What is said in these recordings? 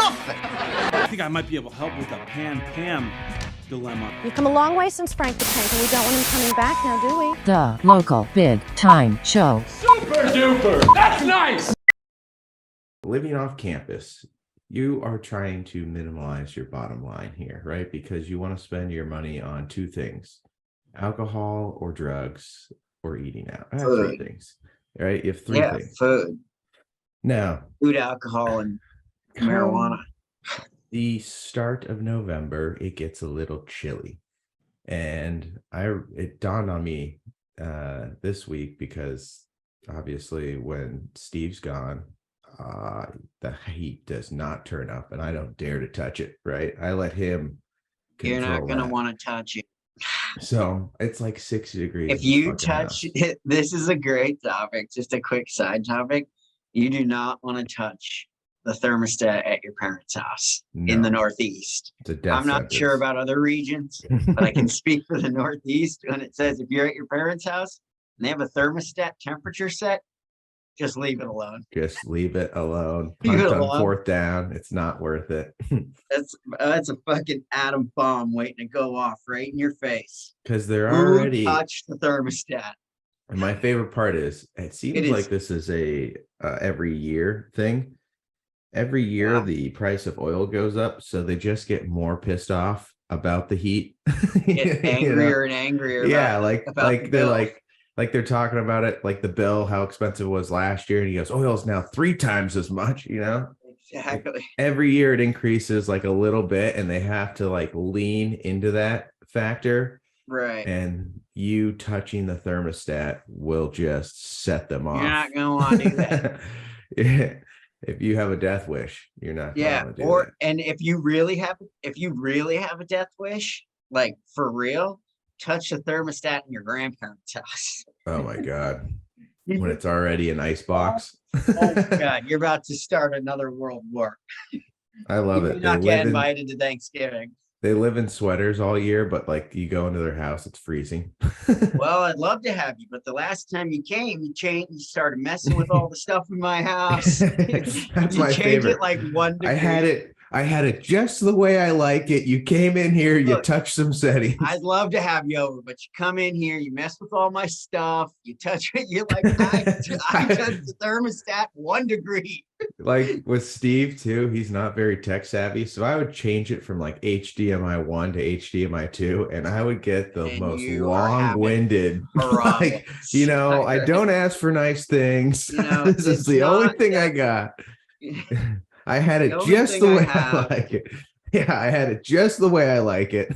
nothing. I think I might be able to help with the Pam dilemma. We've come a long way since Frank the Tank, and we don't want him coming back now, do we? The local big time show. Super duper! That's nice! Living off campus, you are trying to minimize your bottom line here, right? Because you want to spend your money on two things: alcohol or drugs or eating out. I have three things, right? You have three things. Food. Now, food, alcohol, and marijuana. The start of November, it gets a little chilly. And it dawned on me this week, because obviously when Steve's gone, the heat does not turn up, and I don't dare to touch it, right? I let him control. You're not going to that. want to touch it. So it's like 60 degrees. If you touch it, this is a great topic. Just a quick side topic. You do not want to touch the thermostat at your parents' house in the Northeast. I'm not sure about other regions, but I can speak for the Northeast when it says if you're at your parents' house and they have a thermostat temperature set, just leave it alone. Just leave it alone. Punt on fourth down. It's not worth it. That's a fucking atom bomb waiting to go off right in your face. Because they're already touched the thermostat. And my favorite part is it seems like this is a every year thing. Every year the price of oil goes up, so they just get more pissed off about the heat. Get angrier and angrier. Yeah, they're talking about it, like the bill, how expensive it was last year, and he goes, oil's now 3 times as much, Exactly. Like, every year it increases like a little bit, and they have to like lean into that factor. Right. And you touching the thermostat will just set them off. You're not gonna want to do that. Yeah. If you have a death wish, you're not gonna do that. And if you really have a death wish, like for real, touch the thermostat in your grandparents' house. Oh my God. When it's already an ice box. Oh my God, you're about to start another world war. I love it. You're not get invited to Thanksgiving. They live in sweaters all year, but like you go into their house, it's freezing. Well, I'd love to have you, but the last time you came, you started messing with all the stuff in my house. That's my favorite. You changed it like 1 degree. I had it just the way I like it. You came in here, you touched some settings. I'd love to have you over, but you come in here, you mess with all my stuff, you touch it, you're like, I touched the thermostat 1 degree. Like with Steve too, he's not very tech savvy, so I would change it from like HDMI 1 to HDMI 2, and I would get the most long-winded. Like, I don't ask for nice things. This is the only thing I got. I had it just the way I like it. Yeah, I had it just the way I like it.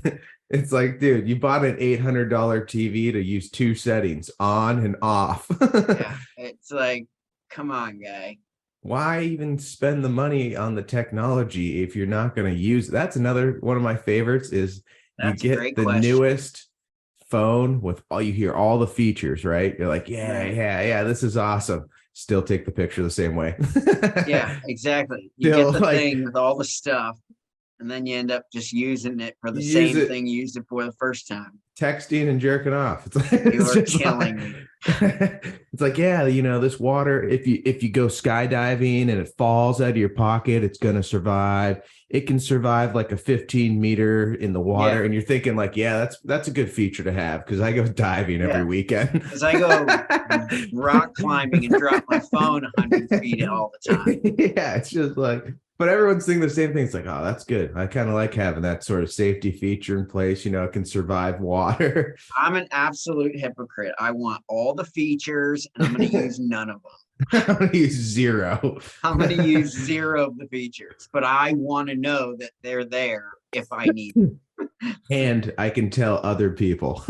It's like, dude, you bought an $800 TV to use 2 settings, on and off. Yeah, it's like, come on, guy. Why even spend the money on the technology if you're not going to use it? That's another one of my favorites is you get the newest phone with you hear all the features, right? You're like, yeah, this is awesome. Still take the picture the same way. Yeah, exactly. You get the thing with all the stuff, and then you end up just using it for the same thing you used it for the first time. Texting and jerking off. It's like, you're killing me. It's like, this water, if you go skydiving and it falls out of your pocket, it's going to survive. It can survive like a 15 meter in the water. Yeah. And you're thinking like, that's a good feature to have, because I go diving every weekend. Because I go rock climbing and drop my phone 100 feet all the time. Yeah, it's just like, but everyone's thinking the same thing. It's like, oh, that's good. I kind of like having that sort of safety feature in place. It can survive water. I'm an absolute hypocrite. I want all the features, and I'm going to use none of them. I'm going to use 0. I'm going to use 0 of the features, but I want to know that they're there if I need them. And I can tell other people.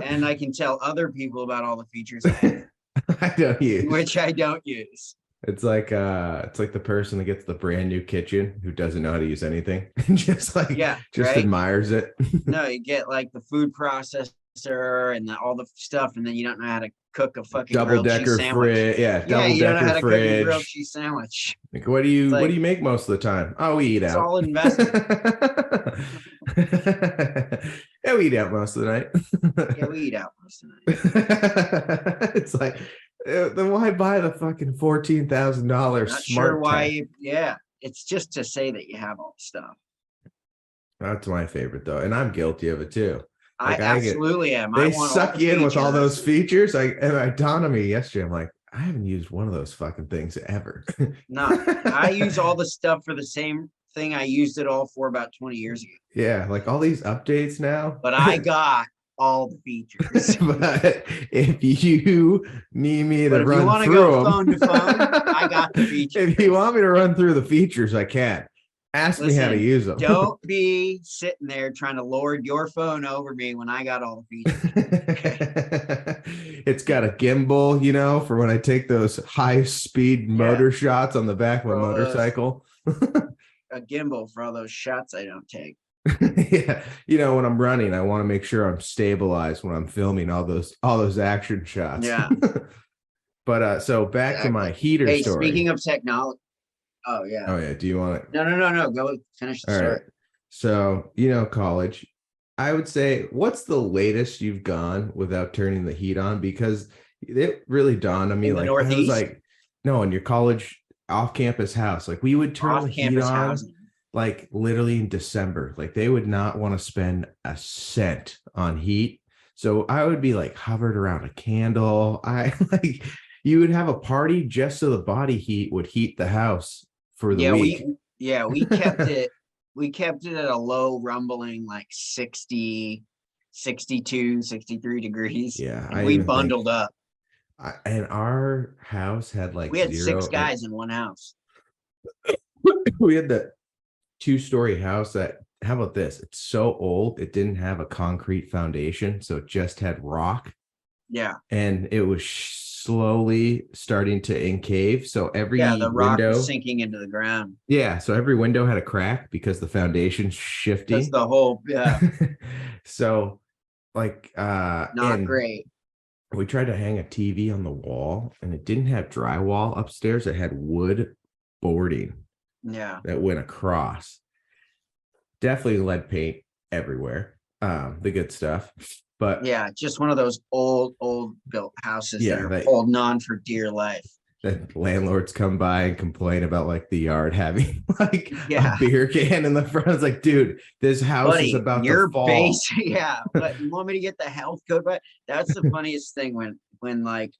And I can tell other people about all the features I don't use. Which I don't use. It's like the person that gets the brand new kitchen who doesn't know how to use anything and just admires it. No, you get like the food processor and all the stuff, and then you don't know how to cook a fucking double-decker fridge. Yeah, double-decker fridge. Grilled cheese sandwich. Like, what do you make most of the time? Oh, we eat out. It's all investment. Yeah, we eat out most of the night. Yeah, we eat out most of the night. It's like, then why buy the fucking $14,000 smart? Sure why? Yeah, it's just to say that you have all the stuff. That's my favorite though, and I'm guilty of it too. Like, I absolutely am. They suck you in with all those features. And it dawned on me yesterday. I'm like, I haven't used one of those fucking things ever. No, I use all the stuff for the same thing I used it all for about 20 years ago. Yeah, like all these updates now. But I got all the features. But if you need me to run through go them, phone to phone, I got the features. If you want me to run through the features, I can. Ask me how to use them. Don't be sitting there trying to lord your phone over me when I got all the features. It's got a gimbal, you know, for when I take those high-speed motor shots on the back of a motorcycle. A gimbal for all those shots I don't take. Yeah, you know, when I'm running, I want to make sure I'm stabilized when I'm filming all those action shots. Yeah. But so back to my heater story. Speaking of technology. Oh yeah. Do you want to? No. Go finish the story. Right. So, you know, college, I would say, what's the latest you've gone without turning the heat on? Because it really dawned on me, like, I was like, no, in your college off-campus house, like we would turn the heat on housing. Like literally in December. Like they would not want to spend a cent on heat. So I would be like hovered around a candle. You would have a party just so the body heat would heat the house for the week. We kept it. We kept it at a low rumbling, like 60, 62, 63 degrees. Yeah. We bundled up. And our house had like we had 6 guys in one house. We had the 2-story house that, how about this? It's so old, it didn't have a concrete foundation, so it just had rock. Yeah. And it was slowly starting to incave. So every the rock was sinking into the ground. Yeah. So every window had a crack because the foundation's shifting. That's the whole, So like not great. We tried to hang a TV on the wall and it didn't have drywall upstairs. It had wood boarding. Yeah. That went across. Definitely lead paint everywhere. The good stuff. But yeah, just one of those old built houses that are holding on for dear life. That landlords come by and complain about like the yard having like a beer can in the front. It's like, dude, this house is about to fall. But you want me to get the health code? But that's the funniest thing when like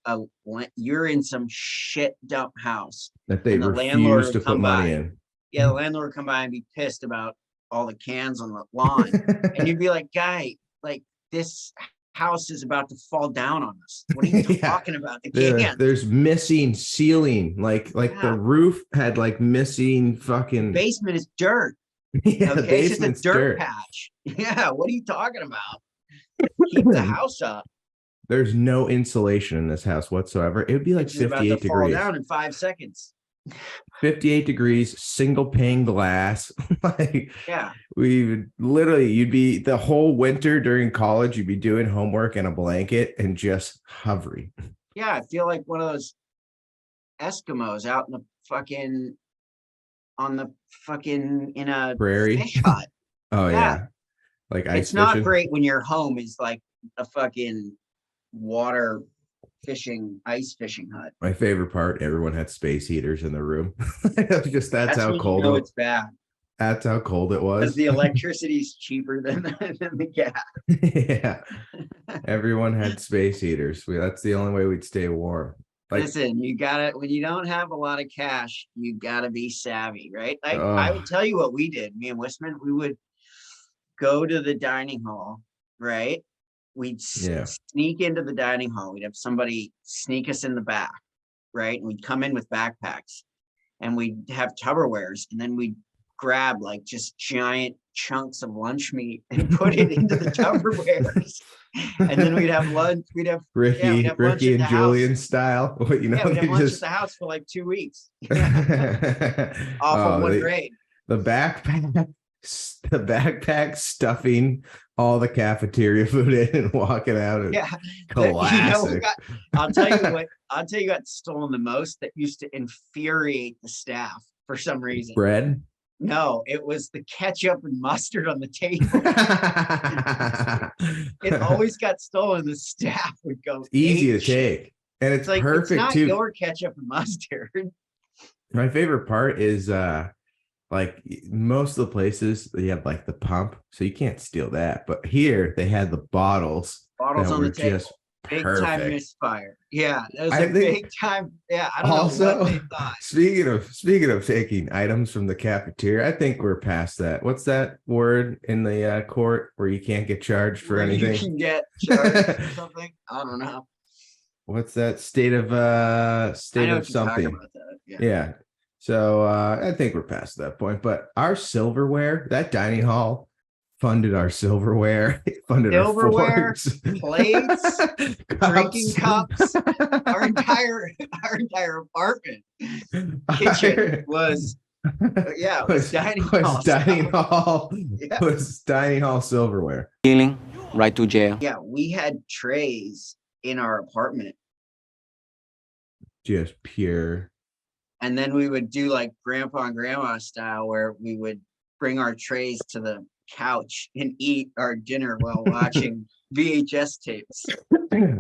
you're in some shit dump house that they refuse to put money in. Yeah, the landlord would come by and be pissed about all the cans on the lawn, and you'd be like, guy, like this house is about to fall down on us. What are you talking about? The cans. There's missing ceiling, like the roof had like missing fucking. The basement is dirt. Yeah, okay? It's just a dirt patch. Yeah, what are you talking about? Keep the house up. There's no insulation in this house whatsoever. It would be like 58 degrees. Fall down in 5 seconds. 58 degrees, single pane glass. Like, yeah, we would literally, you'd be the whole winter during college, you'd be doing homework in a blanket and just hovering. Yeah, I feel like one of those Eskimos out in the fucking in a prairie fish hut. Oh yeah. Like ice it's fishing. Not great when your home is like a fucking water fishing, ice fishing hut. My favorite part, everyone had space heaters in the room. That's how cold it was. It's bad. That's how cold it was. Because the electricity is cheaper than the gas. Yeah. Everyone had space heaters. That's the only way we'd stay warm. Like, listen, you gotta, when you don't have a lot of cash, you gotta be savvy, right? I would tell you what we did. Me and Wisman, we would go to the dining hall, right? We'd sneak into the dining hall. We'd have somebody sneak us in the back, right? And we'd come in with backpacks and we'd have Tupperwares, and then we'd grab like just giant chunks of lunch meat and put it into the Tupperwares. And then we'd have lunch. We'd have Ricky and Julian style. You know, we'd have lunch at the house for like 2 weeks. Off of one grade. The backpack stuffing all the cafeteria food in and walking out. Classic. You know, I'll tell you what stolen the most that used to infuriate the staff for some reason. Bread? No, it was the ketchup and mustard on the table. It always got stolen. The staff would go. It's easy to take. And it's like, perfect it's not too. Your ketchup and mustard. My favorite part is Like most of the places, you have like the pump, so you can't steal that. But here they had the bottles that on were the table. just Big perfect. time misfire. Yeah, it was a big time. Yeah, I don't also, know what they thought. Speaking of taking items from the cafeteria, I think we're past that. What's that word in the court where you can't get charged for anything? You can get charged for something. I don't know. What's that state of something? Yeah. So I think we're past that point. But our silverware, that dining hall funded our silverware, funded our forks, plates, drinking cups. Our entire apartment kitchen was dining hall. Was dining hall silverware. Healing, right to jail. Yeah, we had trays in our apartment. Just pure. And then we would do like grandpa and grandma style, where we would bring our trays to the couch and eat our dinner while watching VHS tapes.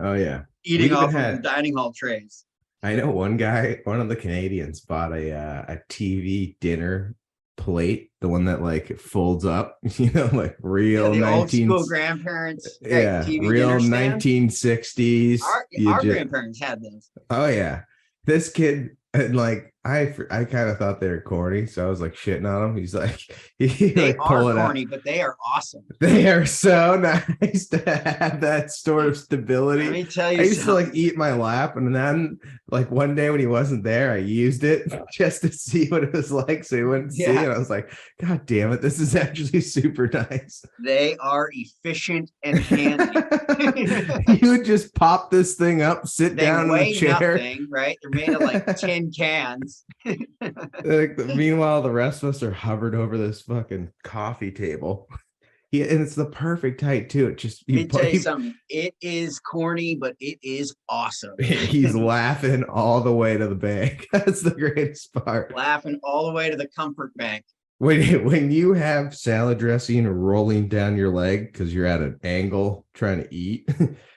Oh yeah, eating off of the dining hall trays. I know one of the Canadians bought a TV dinner plate, the one that like folds up, like real old school grandparents. Yeah, TV real 1960s. Our grandparents had those. Oh yeah, this kid. And like I kind of thought they were corny, so I was like shitting on him. He's like, they are corny, but they are awesome. They are so nice to have that sort of stability. Let me tell you, I used to like eat my lap, and then like one day when he wasn't there, I used it just to see what it was like, so he wouldn't see. And I was like, God damn it, this is actually super nice. They are efficient and handy. You would just pop this thing up, sit down in the chair. Nothing, right? They're made of like tin cans. Meanwhile, the rest of us are hovered over this fucking coffee table. Yeah, and it's the perfect height too. It just Let me tell you something. It is corny, but it is awesome. He's laughing all the way to the bank. That's the greatest part. Laughing all the way to the comfort bank. When you have salad dressing rolling down your leg because you're at an angle trying to eat,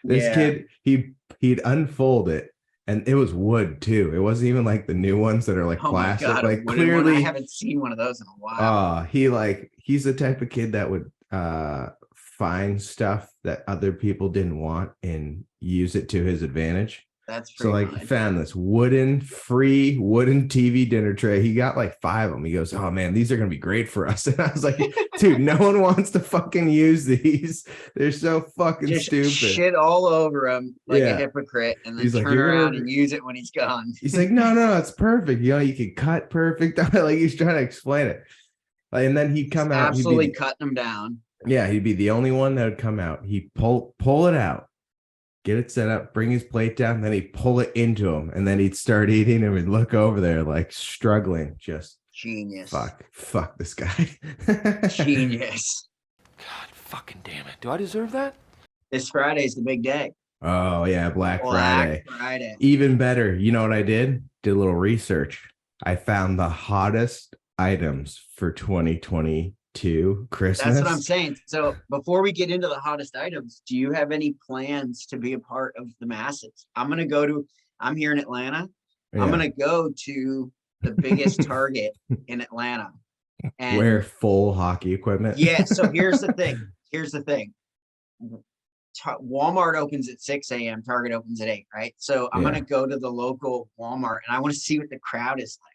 this kid he'd unfold it, and it was wood too. It wasn't even like the new ones that are like plastic. God, like clearly, I haven't seen one of those in a while. He's the type of kid that would find stuff that other people didn't want and use it to his advantage. That's so like he found this free wooden TV dinner tray. He got like 5 of them. He goes, oh man, these are gonna be great for us. And I was like, dude, no one wants to fucking use these. They're so fucking just stupid. Shit all over him like a hypocrite, and then turn around and use it when he's gone. He's like, no, it's perfect. You can cut perfect. Like he's trying to explain it. And then he'd come out, absolutely cutting them down. Yeah, he'd be the only one that would come out. He'd pull it out, get it set up, bring his plate down, then he'd pull it into him, and then he'd start eating, and we'd look over there like struggling. Just genius. Fuck this guy. Genius. God fucking damn it. Do I deserve that? This Friday's the big day. Oh yeah, Black Friday. Even better. You know what I did? Did a little research. I found the hottest items for 2022 Christmas. That's what I'm saying. So before we get into the hottest items, do you have any plans to be a part of the masses? I'm here in Atlanta. Yeah. I'm going to go to the biggest Target in Atlanta. And wear full hockey equipment. Yeah. So here's the thing. Walmart opens at 6 a.m. Target opens at 8, right? So I'm going to go to the local Walmart, and I want to see what the crowd is like.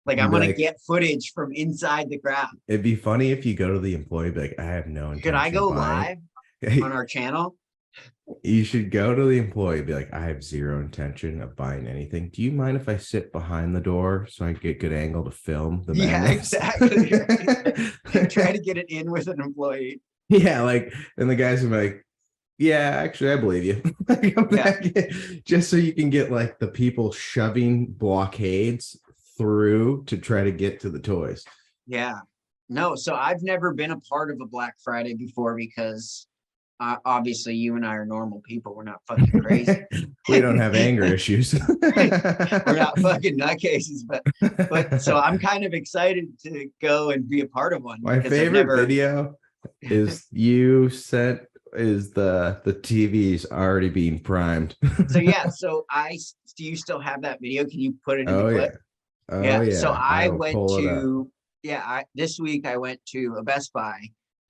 Like I'm gonna get footage from inside the crowd. It'd be funny if you go to the employee, be like, I have no intention. Could I go live on our channel? You should go to the employee, be like, I have zero intention of buying anything. Do you mind if I sit behind the door so I get good angle to film the madness? Exactly. Try to get it in with an employee. Yeah, like, and the guys will be like, yeah, actually, I believe you. Just so you can get like the people shoving blockades through to try to get to the toys. Yeah. No, so I've never been a part of a Black Friday before because obviously you and I are normal people. We're not fucking crazy. We don't have anger issues. We're not fucking nutcases, but so I'm kind of excited to go and be a part of one. My favorite video is you sent is the TV's already being primed. So yeah, so do you still have that video? Can you put it in the clip? Yeah. So I went to this week I went to a Best Buy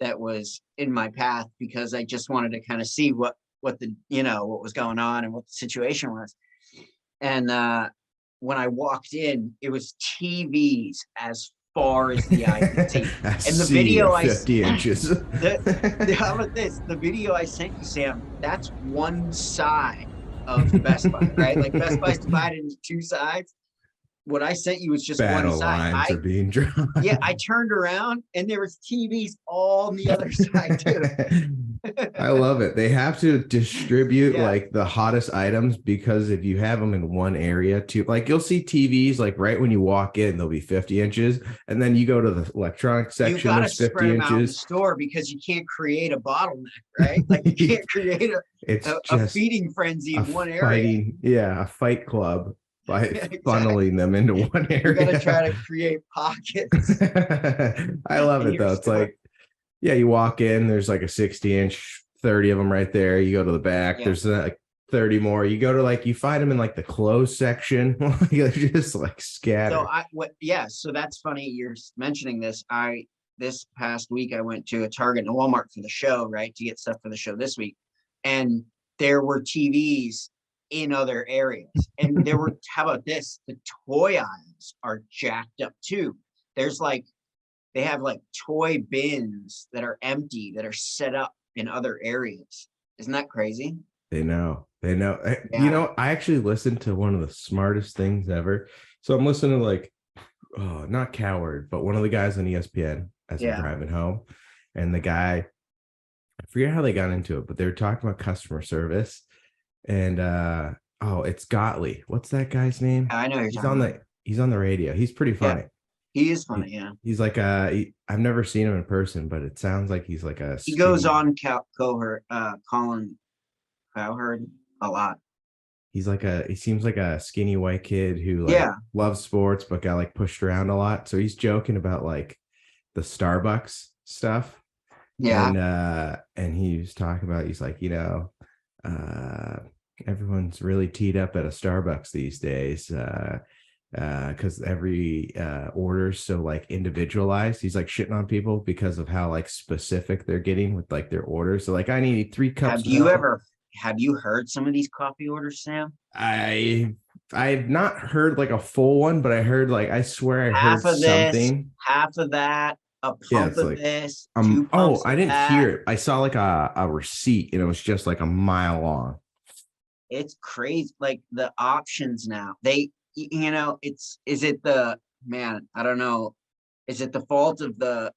that was in my path because I just wanted to kind of see what the, what was going on and what the situation was. And when I walked in, it was TVs as far as the eye could see. And the video 50 inches. How about this? The video I sent you, Sam, that's one side of Best Buy, right? Like Best Buy's divided into two sides. What I sent you was just Battle one side. lines are being drawn. Yeah, I turned around and there was TVs all on the other side too. I love it. They have to distribute like the hottest items, because if you have them in one area too, like you'll see TVs like right when you walk in, they'll be 50 inches, and then you go to the electronics section, there's 50 inches. Out in the store because you can't create a bottleneck, right? Like you can't create a feeding frenzy in one area. A fight club. By funneling them into one area. You gotta try to create pockets. I love it though. It's like, you walk in, there's like a 60-inch, 30 of them right there. You go to the back, there's like 30 more. You go to you find them in like the clothes section. They're just like scattered. So that's funny you're mentioning this. This past week I went to a Target and a Walmart for the show, right? To get stuff for the show this week. And there were TVs in other areas, and there were how about this, the toy aisles are jacked up too. There's they have toy bins that are empty that are set up in other areas. Isn't that crazy? They know. I actually listened to one of the smartest things ever. So I'm listening to not Coward, but one of the guys on ESPN as I'm driving home, and the guy, I forget how they got into it, but they were talking about customer service. And it's Gottlieb. What's that guy's name? I know he's on the radio. He's pretty funny. He is funny. Yeah. He's I've never seen him in person, but it sounds like he's like a. He goes on Colin Cowherd a lot. He seems like a skinny white kid who loves sports but got pushed around a lot. So he's joking about the Starbucks stuff. Yeah. And he was talking about, he's like, everyone's really teed up at a Starbucks these days because every order is so individualized. He's shitting on people because of how specific they're getting with their orders. So I need 3 cups. Have you heard some of these coffee orders, Sam? I've not heard a full one, but I heard I swear I heard something. Half of that. A pump of this. I didn't hear it. I saw a receipt, and it was just a mile long. It's crazy. The options now. Is it the I don't know. Is it the fault of the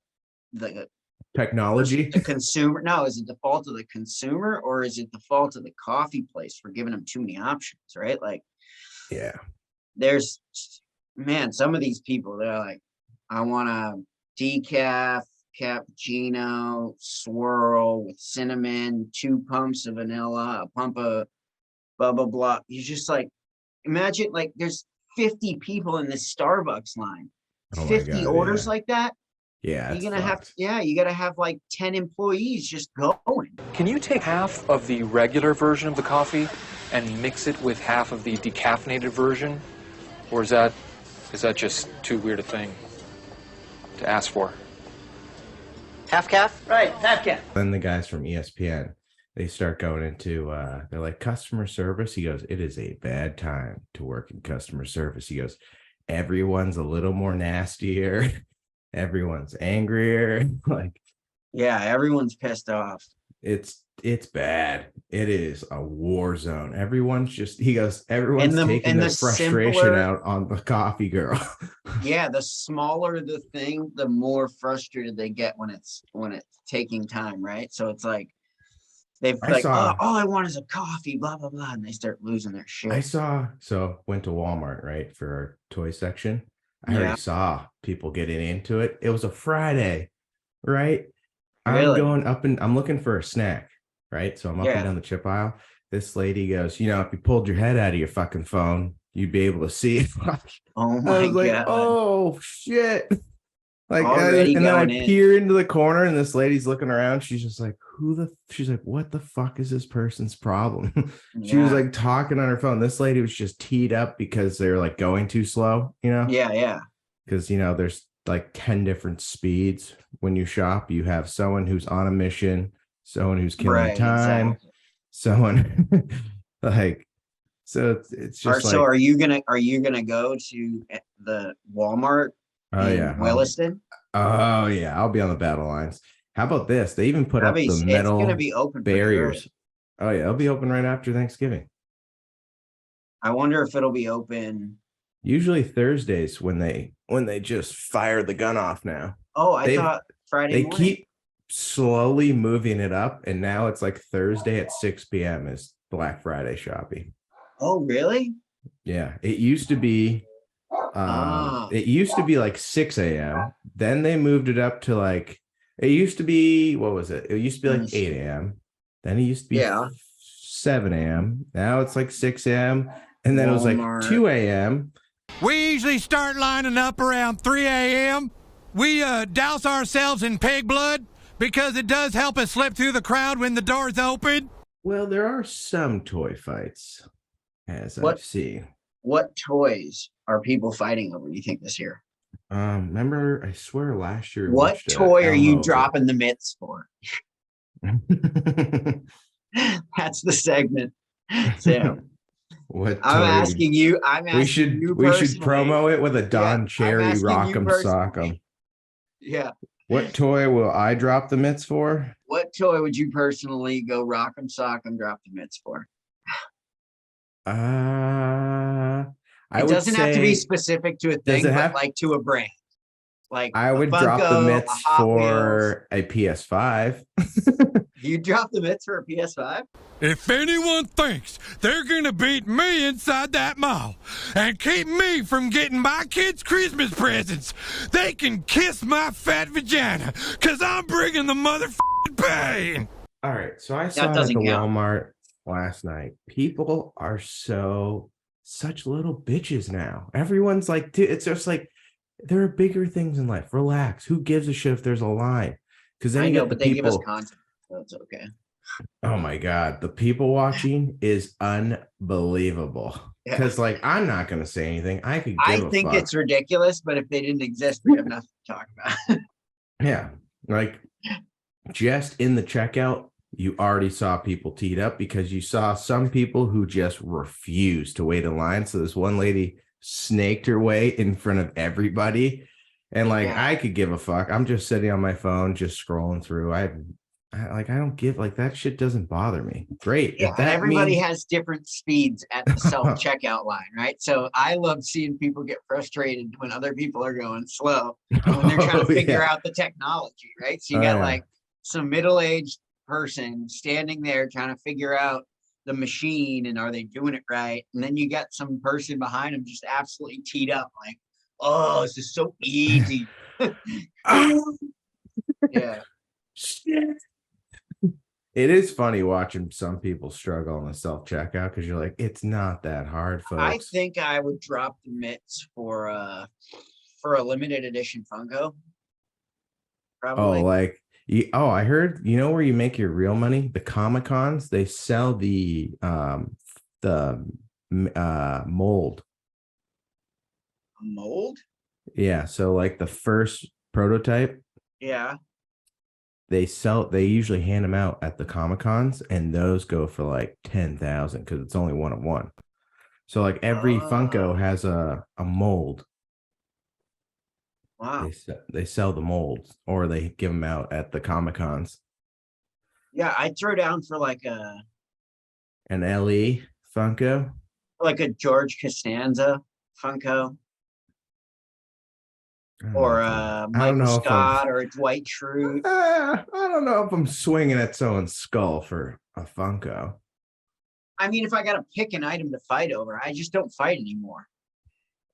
technology? The consumer? No, is it the fault of the consumer, or is it the fault of the coffee place for giving them too many options? Right? There's some of these people, they're I want a decaf cappuccino swirl with cinnamon, 2 pumps of vanilla, a pump of blah blah blah. You just imagine there's 50 people in this Starbucks line. 50 orders like that. Yeah, you're gonna you gotta have 10 employees just going. Can you take half of the regular version of the coffee and mix it with half of the decaffeinated version, or is that just too weird a thing to ask for? Half calf? Right, half calf. Then the guys from ESPN, they start going into, they're customer service. He goes, it is a bad time to work in customer service. He goes, everyone's a little more nastier. Everyone's angrier. Everyone's pissed off. It's bad. It is a war zone. Everyone's taking the frustration out on the coffee girl. The smaller the thing, the more frustrated they get when it's taking time, right? So it's all I want is a coffee, blah blah blah, and they start losing their shit. Went to Walmart, right, for our toy section. I already saw people getting into it. It was a Friday, right? Really? I'm going up and I'm looking for a snack, right? So I'm up and down the chip aisle. This lady goes, if you pulled your head out of your fucking phone, you'd be able to see it. Oh my God. Oh shit. And then I peer into the corner and this lady's looking around. She's just she's like, what the fuck is this person's problem? She was talking on her phone. This lady was just teed up because they're going too slow, Yeah. Because, there's like 10 different speeds when you shop. You have someone who's on a mission, someone who's killing time, someone like, so it's just so are you gonna go to the Walmart in Williston? Oh yeah, I'll be on the battle lines. How about this? They even put up the metal it's gonna be open barriers. Oh yeah, it'll be open right after Thanksgiving. I wonder if it'll be open. Usually Thursdays when they just fire the gun off now. Oh, I thought Friday morning. They keep slowly moving it up, and now it's like Thursday at 6 p.m. is Black Friday shopping. Oh, really? Yeah. It used to be like 6 a.m. Then they moved it up to like, it used to be, what was it? It used to be like 8 a.m. Then it used to be 7 a.m. Now it's like 6 a.m. And then Walmart. It was like 2 a.m. We usually start lining up around 3 a.m. We douse ourselves in pig blood because it does help us slip through the crowd when the doors open. Well, there are some toy fights, as I've seen. What toys are people fighting over, you think, this year? Remember, I swear last year. What toy are you dropping the mitts for? That's the segment, Sam. What I'm asking you. We should promo it with a Don Cherry Rock'em Sock'em. Yeah. What toy will I drop the mitts for? What toy would you personally go Rock'em Sock'em drop the mitts for? It doesn't have to be specific to a thing, but like to a brand. Like I would drop the mitts for a PS5. You drop the mitts for a PS5? If anyone thinks they're going to beat me inside that mall and keep me from getting my kids' Christmas presents, they can kiss my fat vagina, because I'm bringing the motherfucking pain. All right, so I saw at the Walmart last night. People are such little bitches now. Everyone's like, dude, it's just like, there are bigger things in life. Relax. Who gives a shit if there's a line? Because then they give us content, so it's okay. Oh my God. The people watching is unbelievable. Because I'm not going to say anything. I think it's ridiculous, but if they didn't exist, we have nothing to talk about. Yeah. Like just in the checkout, you already saw people teed up because you saw some people who just refused to wait in line. So this one lady snaked her way in front of everybody. And I could give a fuck. I'm just sitting on my phone, just scrolling through. I don't give that shit doesn't bother me. Great. Yeah, everybody has different speeds at the self-checkout line, right? So I love seeing people get frustrated when other people are going slow when they're trying to figure out the technology, right? So you got some middle-aged person standing there trying to figure out the machine and are they doing it right? And then you got some person behind them just absolutely teed up, like, oh, this is so easy. Yeah. Shit. It is funny watching some people struggle on the self-checkout because you're like, it's not that hard, folks. I think I would drop the mitts for a limited edition Funko. Probably. I heard, where you make your real money? The Comic-Cons, they sell the mold. A mold? Yeah, so the first prototype. Yeah. They usually hand them out at the Comic-Cons, and those go for 10,000 because it's only one of one. So every Funko has a mold. Wow. They sell the molds, or they give them out at the Comic-Cons. Yeah, I'd throw down for an LE Funko, a George Costanza Funko, or Michael Scott, or a Dwight Schrute. I don't know if I'm swinging at someone's skull for a Funko. I mean, if I got to pick an item to fight over, I just don't fight anymore.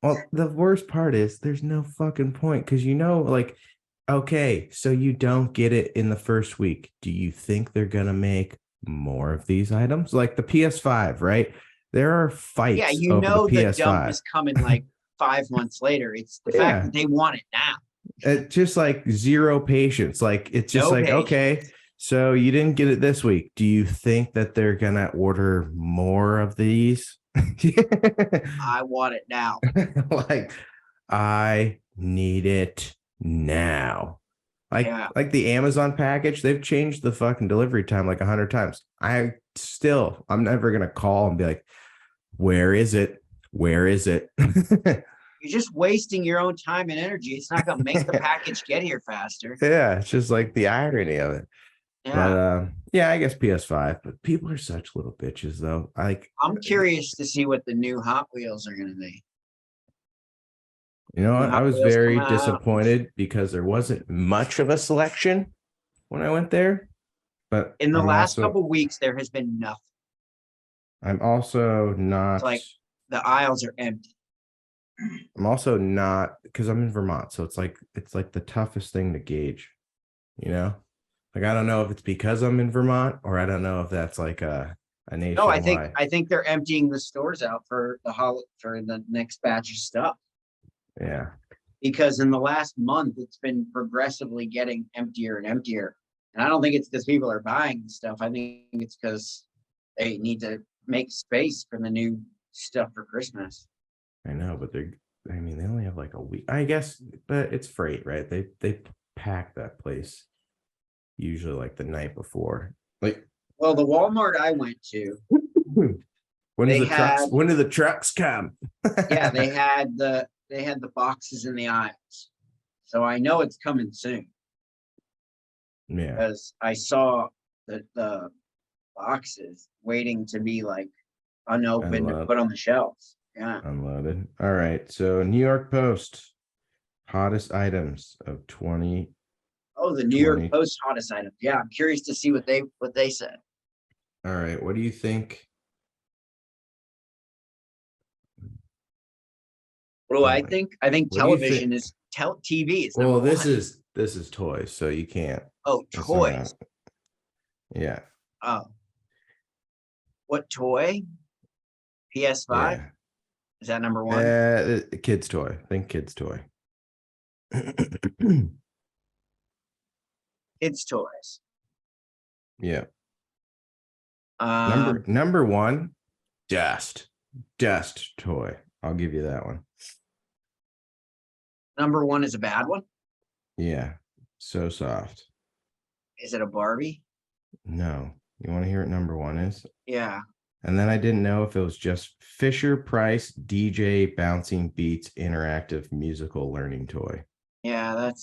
Well, the worst part is there's no fucking point because okay, so you don't get it in the first week. Do you think they're gonna make more of these items? Like the PS5, right? There are fights. Yeah, over the PS5. The dump is coming 5 months later. It's the fact that they want it now. It's just zero patience. It's just patience. Okay, so you didn't get it this week. Do you think that they're gonna order more of these? I want it now. I need it now. Yeah. Like the Amazon package, they've changed the fucking delivery time like 100 times. I'm never gonna call and be like, where is it? Where is it? You're just wasting your own time and energy. It's not gonna make the package get here faster. Yeah, it's just like the irony of it. Yeah. But yeah, I guess PS5. But people are such little bitches, though. I'm curious to see what the new Hot Wheels are gonna be. You know what? I was Wheels very come out. disappointed because there wasn't much of a selection when I went there. But In the last couple of weeks, there has been nothing. I'm also not It's like the aisles are empty. I'm also not, because I'm in Vermont, so it's like the toughest thing to gauge, you know? Like I don't know if it's because I'm in Vermont or I don't know if that's like a nationwide. No, I think they're emptying the stores out for the next batch of stuff. Yeah. Because in the last month it's been progressively getting emptier and emptier. And I don't think it's because people are buying stuff. I think it's because they need to make space for the new stuff for Christmas. I know, but they only have like a week, I guess, but it's freight, right? They pack that place usually like the night before. Well, the Walmart I went to, when do the trucks come? Yeah, they had the boxes in the aisles. So I know it's coming soon. Yeah. Because I saw the boxes waiting to be like unopened or put on the shelves. Yeah. Unloaded. All right. So New York Post, hottest items of 20. Oh, the New York Post hottest items. Yeah, I'm curious to see what they said. All right. What do you think? What do I think? I think television is TV is well, this is toys, so you can't. Oh, toys. Yeah. Oh. What toy? PS5? Yeah. Is that number one? Kid's toy. Think kid's toy. Kids' toys. Yeah. Number one, dust toy. I'll give you that one. Number one is a bad one. Yeah. So soft. Is it a Barbie? No. You want to hear what number one is? Yeah. And then I didn't know if it was just Fisher-Price DJ Bouncing Beats interactive musical learning toy. Yeah, that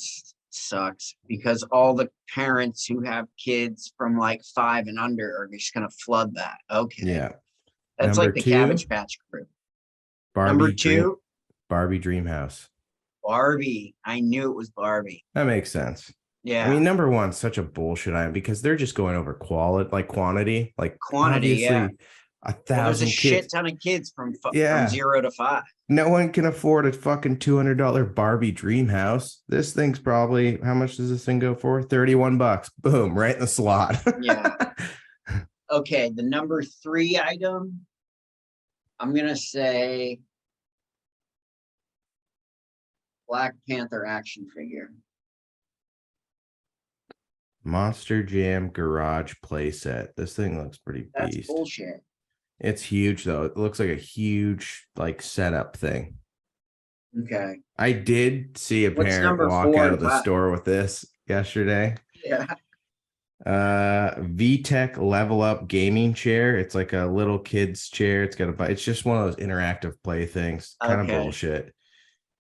sucks because all the parents who have kids from like 5 and under are just gonna flood that. Okay. Yeah. That's number like the two, Cabbage Patch crew. Number two, Barbie Dreamhouse. Barbie. I knew it was Barbie. That makes sense. Yeah. I mean, number one's such a bullshit item because they're just going over quantity. Like quantity, yeah. 1,000 kids. Shit ton of kids from 0 to 5. No one can afford a fucking $200 Barbie dream house. This thing's probably, how much does this thing go for? $31. Boom, right in the slot. Yeah. Okay, the number 3 item, I'm gonna say Black Panther action figure. Monster Jam Garage playset. This thing looks pretty beast. That's bullshit. It's huge though. It looks like a huge like setup thing. Okay. I did see a parent walk out of the store with this yesterday. Yeah. VTech Level Up gaming chair. It's like a little kid's chair. It's just one of those interactive play things. Kind of bullshit.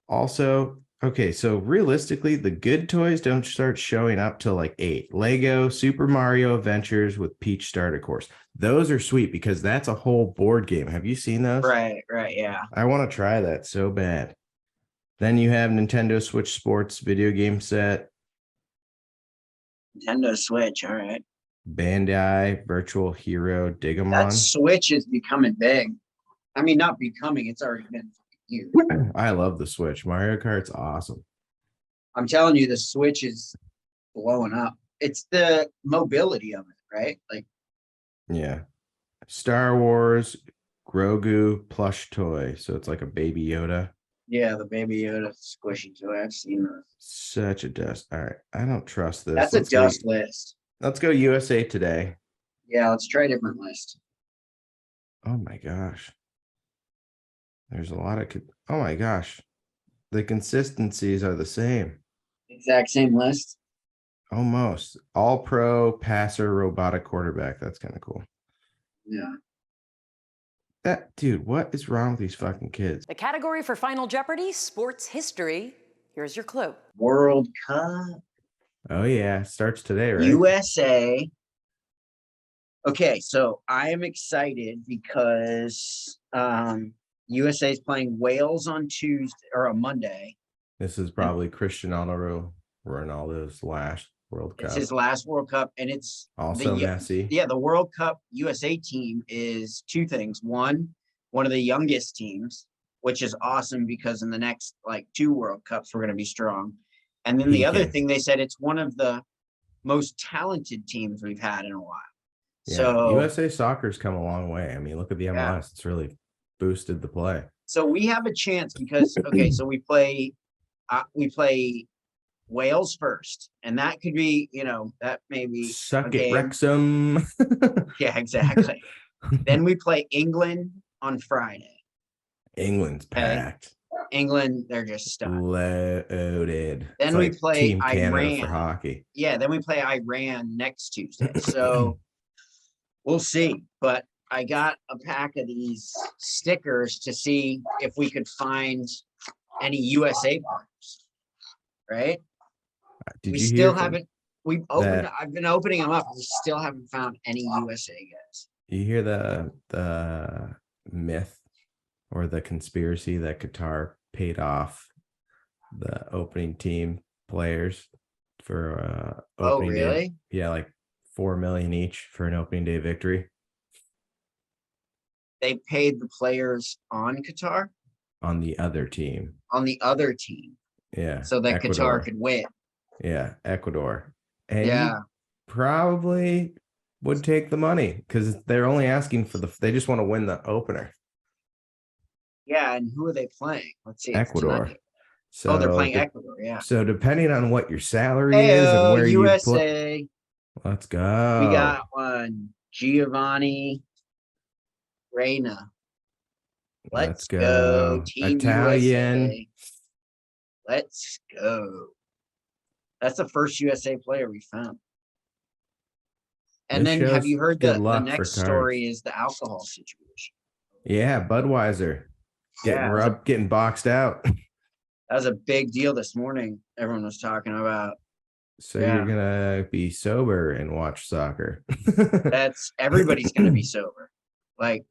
Also, okay, so realistically, the good toys don't start showing up till like 8. Lego Super Mario Adventures with Peach Starter Course. Those are sweet because that's a whole board game. Have you seen those? Right, yeah. I want to try that so bad. Then you have Nintendo Switch Sports video game set. Nintendo Switch, all right. Bandai Virtual Hero Digimon. That Switch is becoming big. I mean, not becoming, it's already been huge. I love the Switch. Mario Kart's awesome. I'm telling you, the Switch is blowing up. It's the mobility of it, right? Like, yeah. Star Wars Grogu plush toy. So it's like a baby Yoda. Yeah, the baby Yoda squishy toy. I've seen those. Such a dust. All right. I don't trust this. That's a dust list. Let's go USA Today. Yeah, let's try a different list. Oh my gosh. There's a lot of, oh my gosh. The consistencies are the same. Exact same list. Almost all pro passer, robotic quarterback. That's kind of cool. Yeah. That dude, what is wrong with these fucking kids? The category for Final Jeopardy, sports history. Here's your clue. World Cup. Oh yeah, starts today, right? USA. Okay, so I am excited because USA is playing Wales on Tuesday or on Monday. This is probably Cristiano Ronaldo's last World Cup. It's his last World Cup, and it's also Messi. Yeah, the World Cup USA team is two things. One of the youngest teams, which is awesome because in the next like 2 World Cups we're going to be strong. And then the other thing they said, it's one of the most talented teams we've had in a while. Yeah, so USA soccer's come a long way. I mean, look at the MLS. Yeah. It's really boosted the play. So we have a chance because okay, so we play Wales first, and that could be, that may be suck it, Wrexham. Yeah, exactly. Then we play England on Friday. England's packed. England, they're just stuck. Loaded. Then we play Team Iran Canada for hockey. Yeah, then we play Iran next Tuesday. So we'll see. But I got a pack of these stickers to see if we could find any USA players. Right? Did we you still hear haven't. We've opened. I've been opening them up. We still haven't found any USA guys. You hear the myth or the conspiracy that Qatar paid off the opening team players for opening really? Day. Yeah, like $4 million each for an opening day victory. They paid the players on Qatar? On the other team. On the other team. Yeah. So that Ecuador. Qatar could win. Yeah, Ecuador. And yeah. Probably would take the money because they're only asking for they just want to win the opener. Yeah, and who are they playing? Let's see. Ecuador. So they're playing Ecuador, yeah. So depending on what your salary is and where USA. you play. Let's go. We got one. Giovanni Reina. Let's go. Team Italian. USA. Let's go. That's the first USA player we found. And then have you heard the next story is the alcohol situation? Yeah, Budweiser getting boxed out. That was a big deal this morning. Everyone was talking about. So you're gonna be sober and watch soccer. Everybody's gonna be sober. Like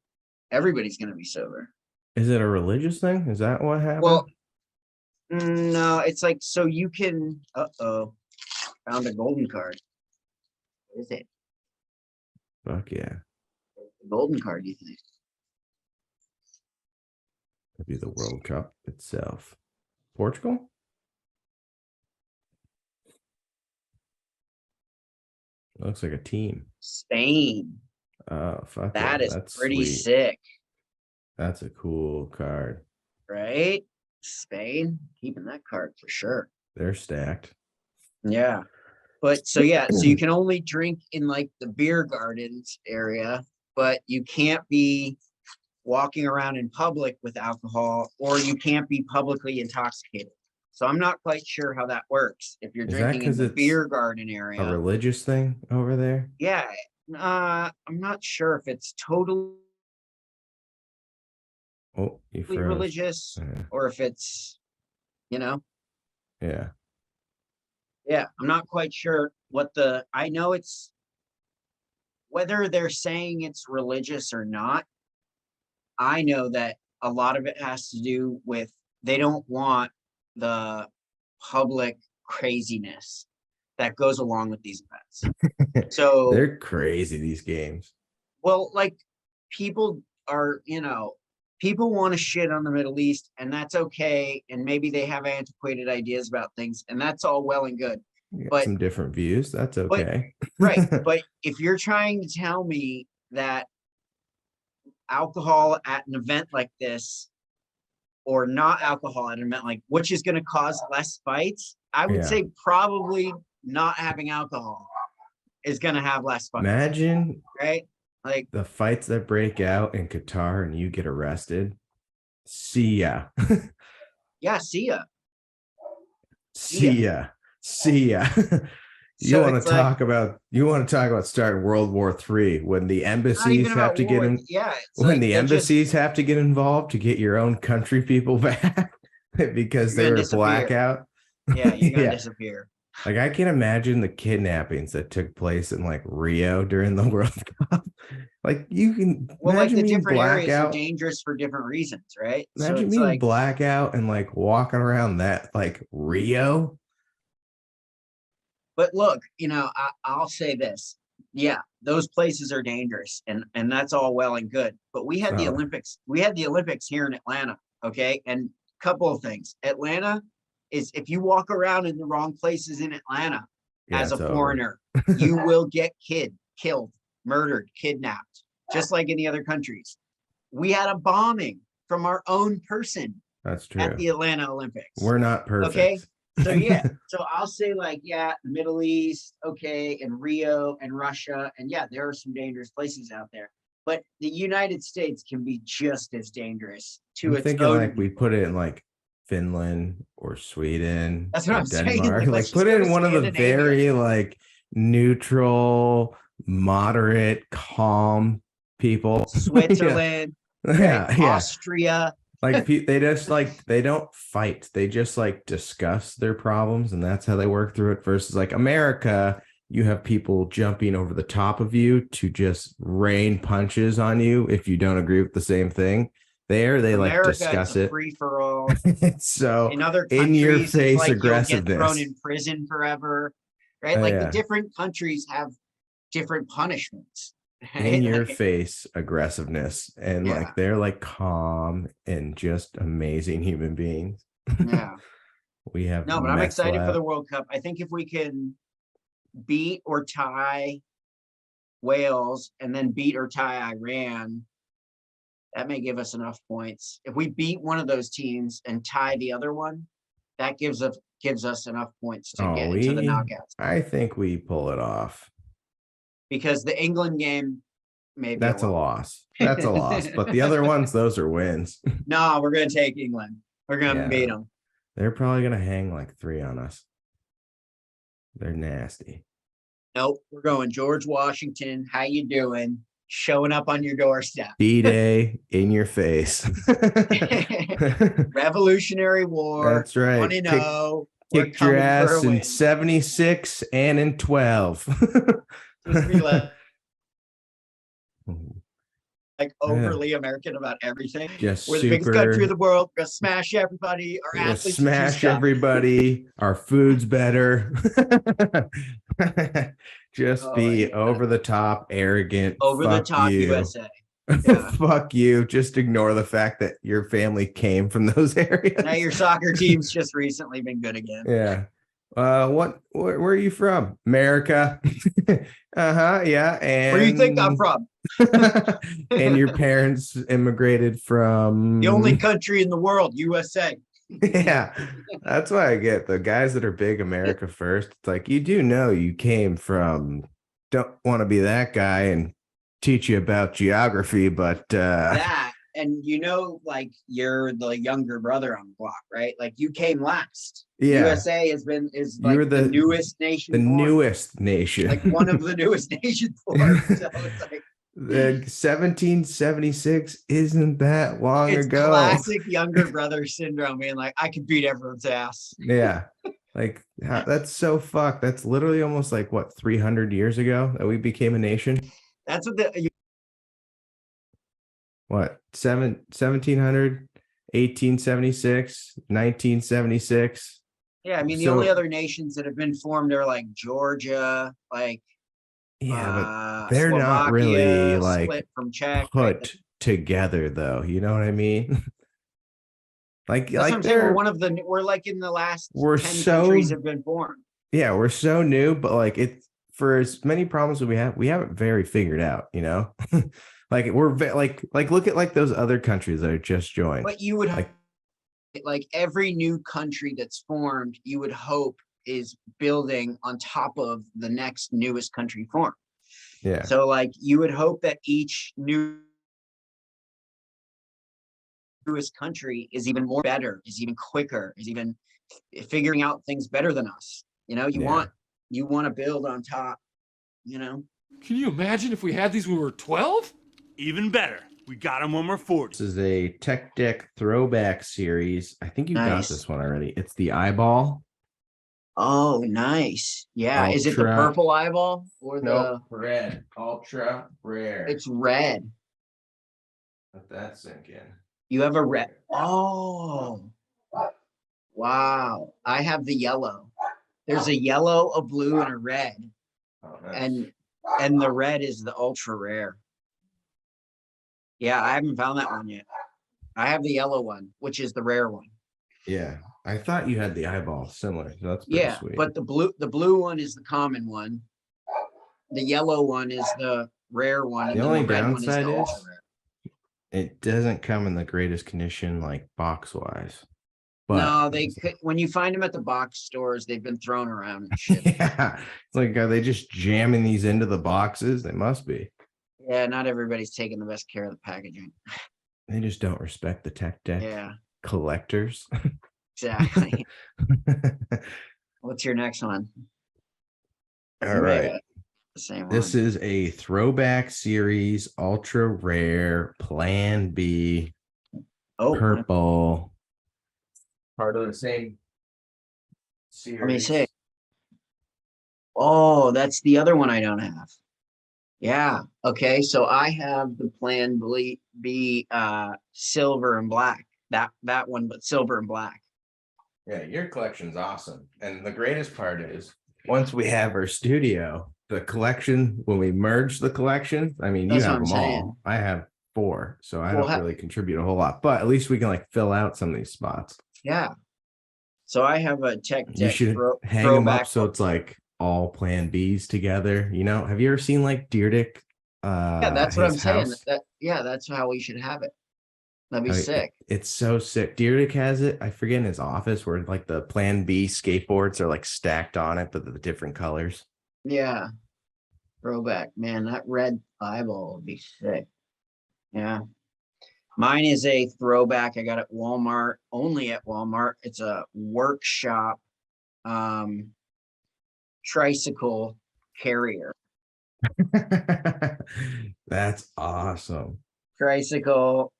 everybody's gonna be sober. Is it a religious thing? Is that what happened? Well, no, it's like so you can. Found a golden card. What is it? Fuck yeah. The golden card, you think? It'd be the World Cup itself. Portugal? Looks like a team. Spain. Oh, fuck. That's pretty sick. That's a cool card. Right? Spain, keeping that card for sure. They're stacked. Yeah. But so you can only drink in like the beer gardens area, but you can't be walking around in public with alcohol, or you can't be publicly intoxicated. So I'm not quite sure how that works. If you're drinking in the beer garden area. A religious thing over there? Yeah. I'm not sure if it's totally religious or if it's, Yeah. Yeah, I'm not quite sure I know it's whether they're saying it's religious or not. I know that a lot of it has to do with they don't want the public craziness that goes along with these events. So they're crazy, these games. Well, like people are, people want to shit on the Middle East, and that's okay. And maybe they have antiquated ideas about things, and that's all well and good. But some different views. That's okay. Right. But if you're trying to tell me that alcohol at an event like this, or not alcohol at an event like, which is going to cause less fights, I would say probably not having alcohol is going to have less fights. Imagine, right? Like the fights that break out in Qatar and you get arrested. See ya. Yeah, see ya. See ya. See ya. You want to talk about starting World War III when the embassies have to get in. Yeah, when the embassies have to get involved to get your own country people back because they were blackout. Yeah, you're gonna disappear. Like I can imagine the kidnappings that took place in like Rio during the World Cup. Like you can like the different blackout. areas are dangerous for different reasons, right? Imagine being blackout and like walking around that like Rio. But look, I'll say this. Yeah, those places are dangerous and that's all well and good. But we had the Olympics. We had the Olympics here in Atlanta. Okay. And a couple of things. Atlanta is if you walk around in the wrong places in Atlanta as a foreigner, you will get killed, murdered, kidnapped, just like in the other countries. We had a bombing from our own person. That's true. At the Atlanta Olympics. We're not perfect. Okay. So so I'll say the Middle East, okay, and Rio and Russia, and there are some dangerous places out there. But the United States can be just as dangerous to its own. Like we put it in like Finland or Sweden. That's what I'm Denmark. saying. Like put it in one of the very like neutral, moderate, calm people. Switzerland, Austria. Like they don't fight. They just like discuss their problems and that's how they work through it versus like America, you have people jumping over the top of you to just rain punches on you if you don't agree with the same thing. There they America, like discuss it. Free for all. So in other countries, in your face like aggressiveness. You'll get thrown in prison forever. Right? The different countries have different punishments. In your face aggressiveness and like they're like calm and just amazing human beings. Yeah. We have but I'm excited for the World Cup. I think if we can beat or tie Wales and then beat or tie Iran, that may give us enough points. If we beat one of those teams and tie the other one, that gives us enough points to get into the knockouts. I think we pull it off. Because the England game, maybe that's a loss. That's a loss. But the other ones, those are wins. No, we're going to take England. We're going to beat them. They're probably going to hang like 3 on us. They're nasty. Nope. We're going George Washington. How you doing? Showing up on your doorstep. D-Day in your face. Revolutionary War. That's right. 1-0. Kicked your ass in 76 and in 12. Like overly American about everything. Just we're the biggest country in the world. We're gonna smash everybody. Our athletes smash everybody. Our food's better. Just be over the top, arrogant. Over the top USA. Yeah. Fuck you. Just ignore the fact that your family came from those areas. Now your soccer team's just recently been good again. Yeah. Where are you from? America. Yeah. And where do you think I'm from? And your parents immigrated from the only country in the world, USA. Yeah. That's why I get the guys that are big America first. It's like, you do know you came from, don't want to be that guy and teach you about geography, but that, and like you're the younger brother on the block, right? Like you came last. Yeah. USA is like the newest nation. The newest nation. Like one of the newest nations born. So it's like the 1776 isn't that long ago. Classic younger brother syndrome, being like, I could beat everyone's ass. Yeah. Like that's so fucked. That's literally almost like what, 300 years ago that we became a nation. That's what, 1700, 1876, 1976. Yeah, I mean the only other nations that have been formed are like Georgia, like but they're Slovakia, not really like split from Czech, put together though. You know what I mean? Like we're like in the last 10 countries have been formed. Yeah, we're so new, but like it's for as many problems that we haven't very figured out, you know. Like we're like look at like those other countries that are just joined. But you would like every new country that's formed, you would hope is building on top of the next newest country formed. Yeah. So like you would hope that each newest country is even more better, is even quicker, is even figuring out things better than us. You know, you want to build on top, you know. Can you imagine if we had these when we were 12? Even better. We got them when we're 40. This is a Tech Deck throwback series. I think you got Nice. this one already. It's the eyeball. Oh, nice. Yeah. Is it the Ultra- purple eyeball or the red? Ultra rare. It's red. Let that sink in. You have a red. Oh, wow. I have the yellow. There's a yellow, a blue, and a red. Oh, nice. And the red is the ultra rare. Yeah, I haven't found that one yet. I have the yellow one, which is the rare one. Yeah, I thought you had the eyeball similar. So that's pretty sweet. But the blue one is the common one. The yellow one is the rare one. And The then only red one downside the is ultra rare. it doesn't come in the greatest condition, like box wise. But No, they could, when you find them at the box stores, they've been thrown around and shit. yeah, it's like, are they just jamming these into the boxes? They must be. Yeah, not everybody's taking the best care of the packaging. They just don't respect the Tech Deck collectors. Exactly. What's your next one? All right. The same This is a throwback series, ultra rare, Plan B, purple. Part of the same series. Let me see. Oh, that's the other one I don't have. Yeah. Okay. So I have the Plan B silver and black. That one, but silver and black. Yeah, your collection's awesome. And the greatest part is once we have our studio, the collection, when we merge the collection, I mean, you have them all. I have 4, so I don't really contribute a whole lot, but at least we can like fill out some of these spots. Yeah. So I have a Tech Deck. You should hang them up so it's like all Plan Bs together. You know, have you ever seen like Deerdick? Yeah, that's what I'm saying. That's how we should have it. That'd be sick. It's so sick. Deerdick has it. I forget in his office where like the Plan B skateboards are like stacked on it, but the different colors. Yeah. Throwback, man. That red eyeball would be sick. Yeah. Mine is a throwback. I got it at Walmart, only at Walmart. It's a workshop tricycle carrier. That's awesome. Tricycle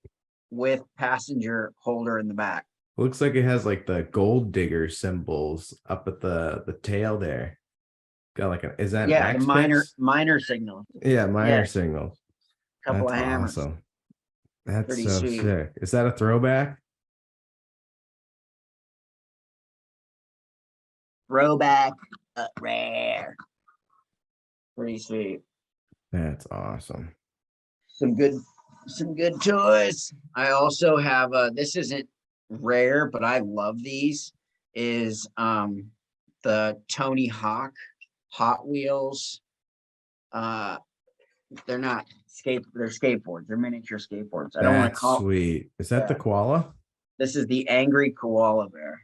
with passenger holder in the back. Looks like it has like the gold digger symbols up at the tail there. Got like is that the minor signal. Yeah, minor signals. Couple of hammers. Awesome. That's pretty so sweet. sick. Is that a throwback? Throwback, rare. Pretty sweet. That's awesome. Some good toys. I also have this isn't rare, but I love these. Is the Tony Hawk Hot Wheels. They're not they're skateboards. They're miniature skateboards. I don't want to call sweet. Is that the koala? This is the angry koala bear.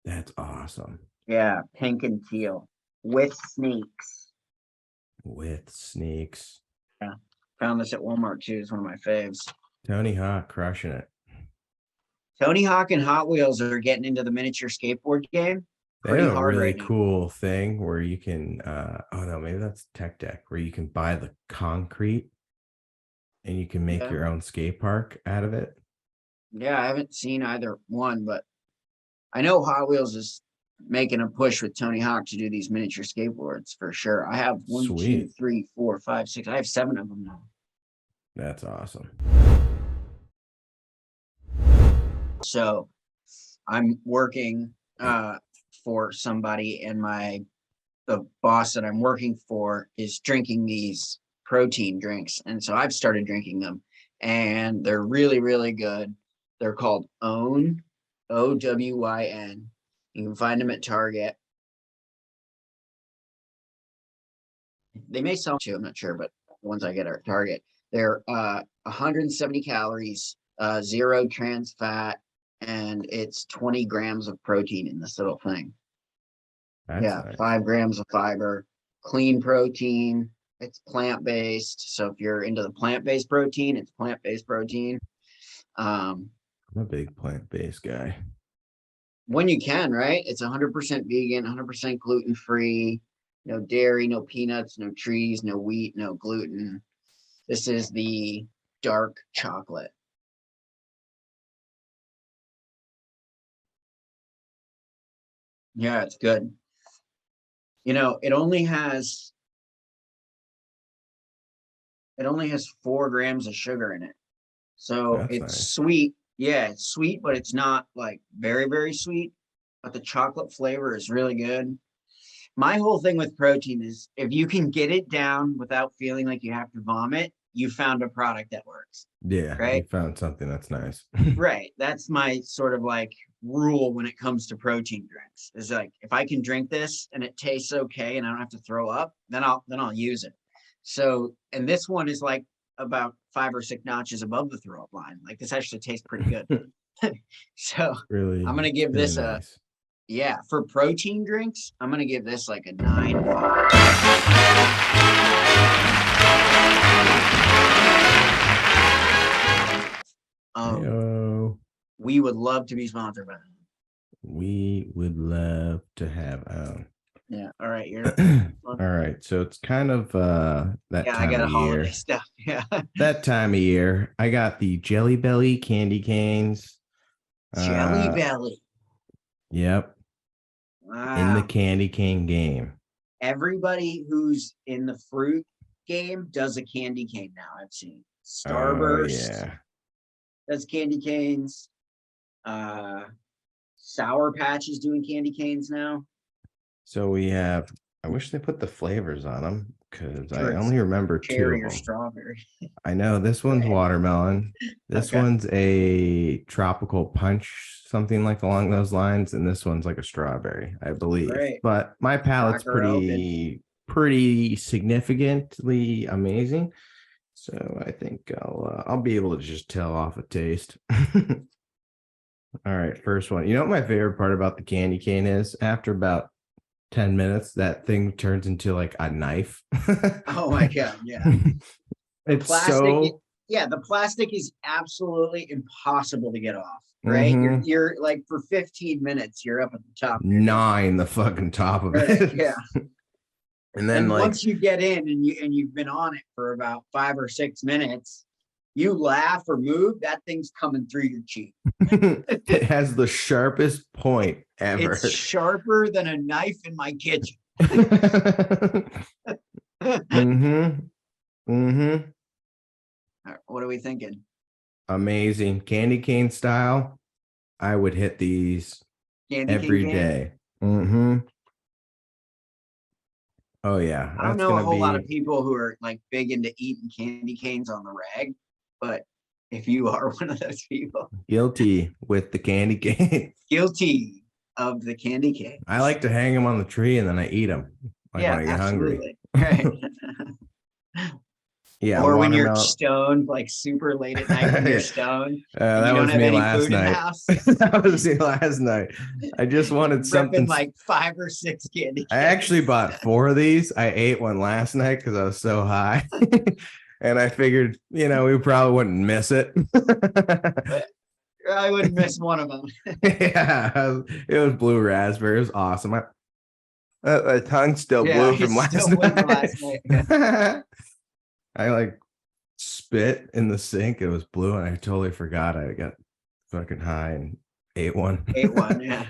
That's awesome. Yeah, pink and teal with sneaks. With sneaks. Yeah. Found this at Walmart too. It's one of my faves. Tony Hawk crushing it. Tony Hawk and Hot Wheels are getting into the miniature skateboard game. They have a really cool thing where you can oh no, maybe that's Tech Deck, where you can buy the concrete and you can make your own skate park out of it. Yeah, I haven't seen either one, but I know Hot Wheels is making a push with Tony Hawk to do these miniature skateboards for sure. I have 1, 2, 3, 4, 5, 6. I have 7 of them now. That's awesome. So I'm working for somebody, and the boss that I'm working for is drinking these protein drinks. And so I've started drinking them, and they're really, really good. They're called OWYN, OWYN. You can find them at Target. They may sell too, I'm not sure, but the ones I get are at Target. They're 170 calories, 0 trans fat, and it's 20 grams of protein in this little thing. That's nice. 5 grams of fiber, clean protein. It's plant-based. So if you're into the plant-based protein, it's plant-based protein. I'm a big plant-based guy. when you can, right? It's 100% vegan, 100% gluten free, no dairy, no peanuts, no trees, no wheat, no gluten. This is the dark chocolate. Yeah, it's good. You know, it only has 4 grams of sugar in it. So That's it's nice. sweet. Yeah, it's sweet, but it's not like very, very sweet. But the chocolate flavor is really good. My whole thing with protein is if you can get it down without feeling like you have to vomit, you found a product that works. Yeah, you Right. found something that's nice. Right. That's my sort of like rule when it comes to protein drinks. Is like if I can drink this and it tastes okay and I don't have to throw up, then I'll use it. So, and this one is like about 5 or 6 notches above the throw up line. Like this actually tastes pretty good. So Really, I'm gonna give really this a nice. yeah, for protein drinks, I'm gonna give this like a 9. Heyo. We would love to be sponsored by them. We would love to have Yeah. All right. all right. So it's kind of that Yeah, I time got a of holiday year. stuff. Yeah. That time of year. I got the Jelly Belly candy canes. Jelly Belly. Yep. In the Wow. candy cane game. Everybody who's in the fruit game does a candy cane now. I've seen Oh Starburst yeah. does candy canes. Sour Patch is doing candy canes now. So we have, I wish they put the flavors on them because I Sure, it's only remember 2 cherry of or them. strawberry. I know this one's Right. watermelon. This Okay. one's a tropical punch, something like along those lines, and this one's like a strawberry, I believe. Right. But my palate's Cracker pretty significantly amazing. So I think I'll be able to just tell off a taste. All right, first one. You know what my favorite part about the candy cane is? After about 10 minutes, that thing turns into like a knife. Oh my God. Yeah. It's Plastic. so Yeah. The plastic is absolutely impossible to get off. Right. You're like for 15 minutes, you're up at the top. gnawing the fucking top of Right. it. Yeah. And then like once you get in and you've been on it for about 5 or 6 minutes, you laugh or move, that thing's coming through your cheek. it has the sharpest point ever. It's sharper than a knife in my kitchen. What are we thinking? Amazing. Candy cane style. I would hit these every day. Oh yeah. I don't know a whole lot of people who are like big into eating candy canes on the rag, but if you are one of those people, guilty with the candy cane. Guilty of the candy cane. I like to hang them on the tree and then I eat them. Like when I get hungry. Right. Yeah. Or when you're stoned, like super late at night when you're stoned. That was me last night. That was me last night. I just wanted something like 5 or 6 candy canes. I actually bought 4 of these. I ate one last night because I was so high. And I figured, we probably wouldn't miss it. I wouldn't miss one of them. Yeah, it was blue raspberry. It was awesome. My tongue still blue from last night. I like spit in the sink. It was blue, and I totally forgot. I got fucking high and ate one. Yeah.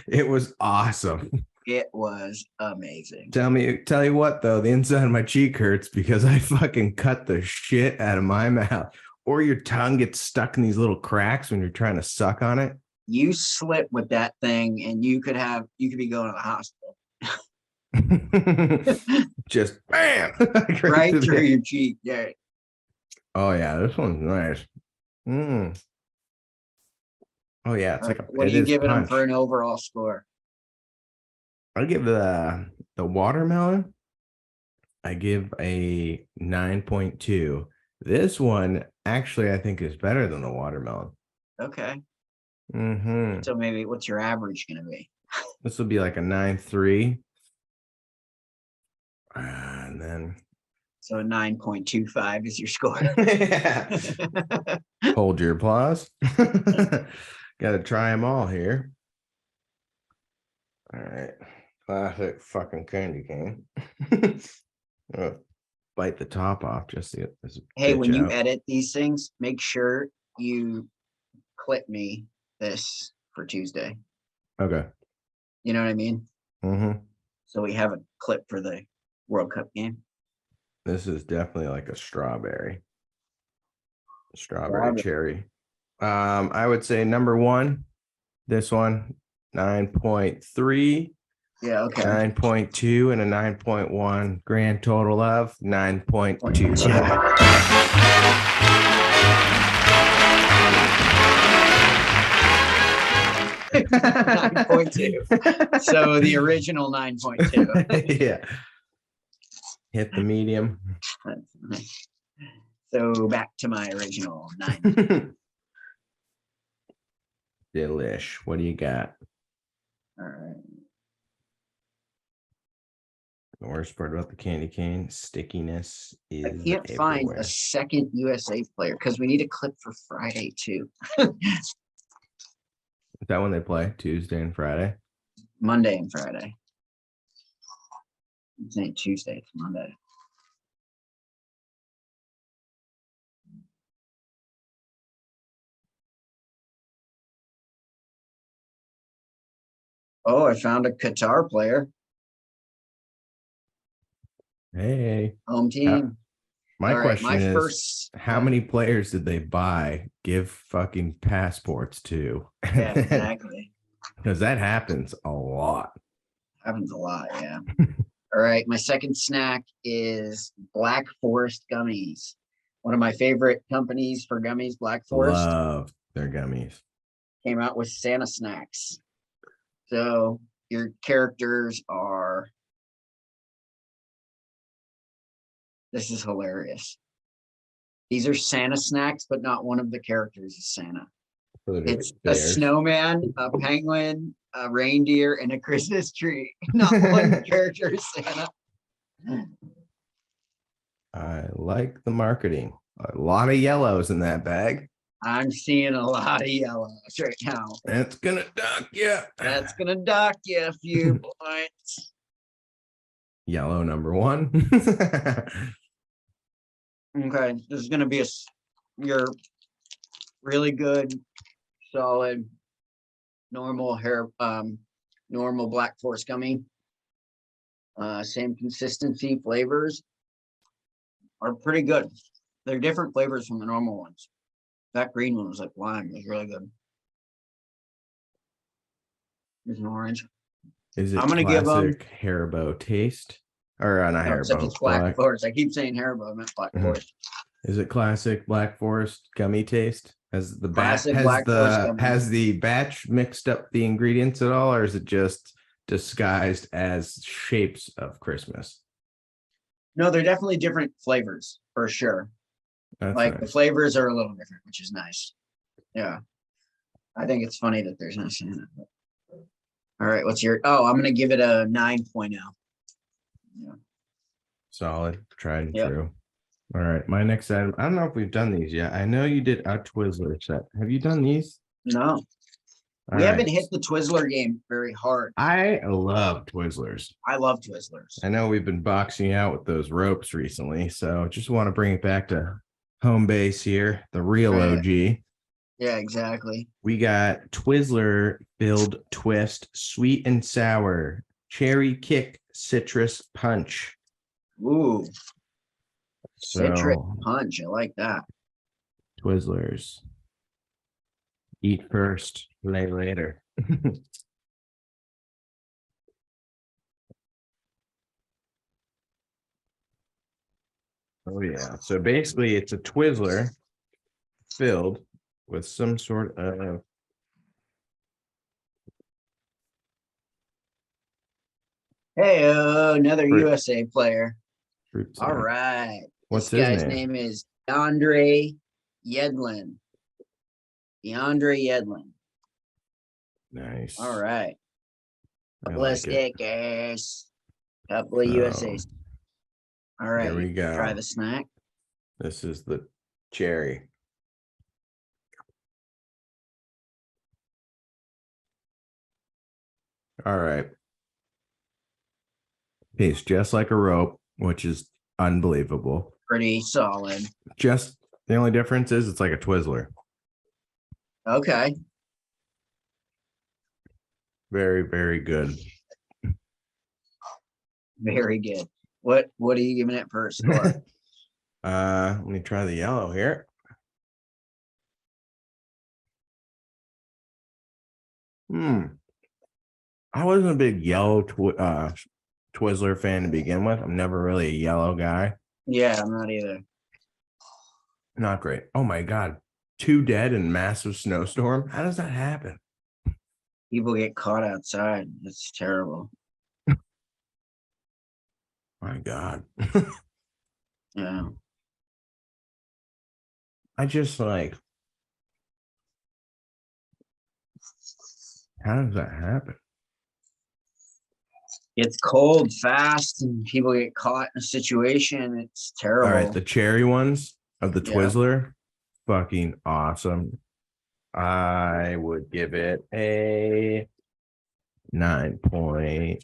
It was awesome. It was amazing. Tell you what though, the inside of my cheek hurts because I fucking cut the shit out of my mouth. Or your tongue gets stuck in these little cracks when you're trying to suck on it. You slip with that thing, and you could be going to the hospital. Just bam right through your cheek. Yeah. Oh yeah, this one's nice. Oh yeah, it's like what are you giving them for an overall score? I'll give the watermelon. I give a 9.2. This one actually I think is better than the watermelon. Okay. So maybe what's your average going to be? This will be like a 9.3. And then so 9.25 is your score. Hold your applause. Got to try them all here. All right. Classic fucking candy cane. Bite the top off just to get this. Hey, when you out. edit these things, make sure you clip me this for Tuesday. Okay. You know what I mean? Mm-hmm. So we have a clip for the World Cup game. This is definitely like a strawberry Strawberry. cherry. I would say number one, this one, 9.3. Yeah, okay. 9.2 and a 9.1, grand total of 9.2. 9.2. So the original 9.2. Yeah. Hit the medium. So back to my original 9. Delish. What do you got? All right. The worst part about the candy cane stickiness is I can't find a second USA player because we need a clip for Friday too. Is that when they play? Tuesday and Friday? Monday and Friday. It's ain't Tuesday, it's Monday. Oh, I found a Qatar player. Hey. Home team. My All question right, is, how many players did they buy, give fucking passports to? Yeah, exactly. Because that happens a lot. Happens a lot, yeah. All right, my second snack is Black Forest gummies. One of my favorite companies for gummies, Black Forest. Love their gummies. Came out with Santa snacks. So your characters are, this is hilarious. These are Santa snacks, but not one of the characters is Santa. It's a snowman, a penguin, a reindeer, and a Christmas tree. Not one character is Santa. I like the marketing. A lot of yellows in that bag. I'm seeing a lot of yellows right now. That's gonna dock you. That's gonna dock you a few points. Yellow number one. Okay, this is gonna be your really good, solid, normal Black Forest gummy. Same consistency, flavors are pretty good. They're different flavors from the normal ones. That green one was like lime. It was really good. There's an orange. Is it I'm gonna give them Haribo taste? Or not no, Haribo. it's Black Forest. I keep saying Haribo, I meant Black Forest. Is it classic Black Forest gummy taste? Has the batch has the batch mixed up the ingredients at all, or is it just disguised as shapes of Christmas? No, they're definitely different flavors for sure. That's like nice. The flavors are a little different, which is nice. Yeah. I think it's funny that there's no Santa. All right, what's your I'm gonna give it a 9.0. Yeah. Solid, tried and true. All right, my next item. I don't know if we've done these yet. I know you did a Twizzler set. Have you done these? No. We haven't hit the Twizzler game very hard. I love Twizzlers. I love Twizzlers. I know we've been boxing out with those ropes recently, so just want to bring it back to home base here, the real OG. Yeah, exactly. We got Twizzler filled twist, sweet and sour, cherry kick, citrus punch. Ooh. Citrus punch. I like that. Twizzlers. Eat first, lay later. Oh yeah. So basically it's a Twizzler filled with some sort of another fruit. USA player. Fruit All right. What's this his guy's name is DeAndre Yedlin. DeAndre Yedlin. Nice. All right. Couple of stickers. Couple of USAs. All right. Here we go. Try the snack. This is the cherry. All right. Tastes just like a rope, which is unbelievable. Pretty solid. Just the only difference is it's like a Twizzler. Okay. Very, very good. Very good. What are you giving it for a score? Let me try the yellow here. I wasn't a big yellow Twizzler fan to begin with. I'm never really a yellow guy. Yeah, I'm not either. Not great. Oh my God. 2 dead in massive snowstorm. How does that happen? People get caught outside. It's terrible. My God. Yeah. I just like, how does that happen? It's cold fast and people get caught in a situation. It's terrible. All right, the cherry ones of the Twizzler, fucking awesome. I would give it a 9.3.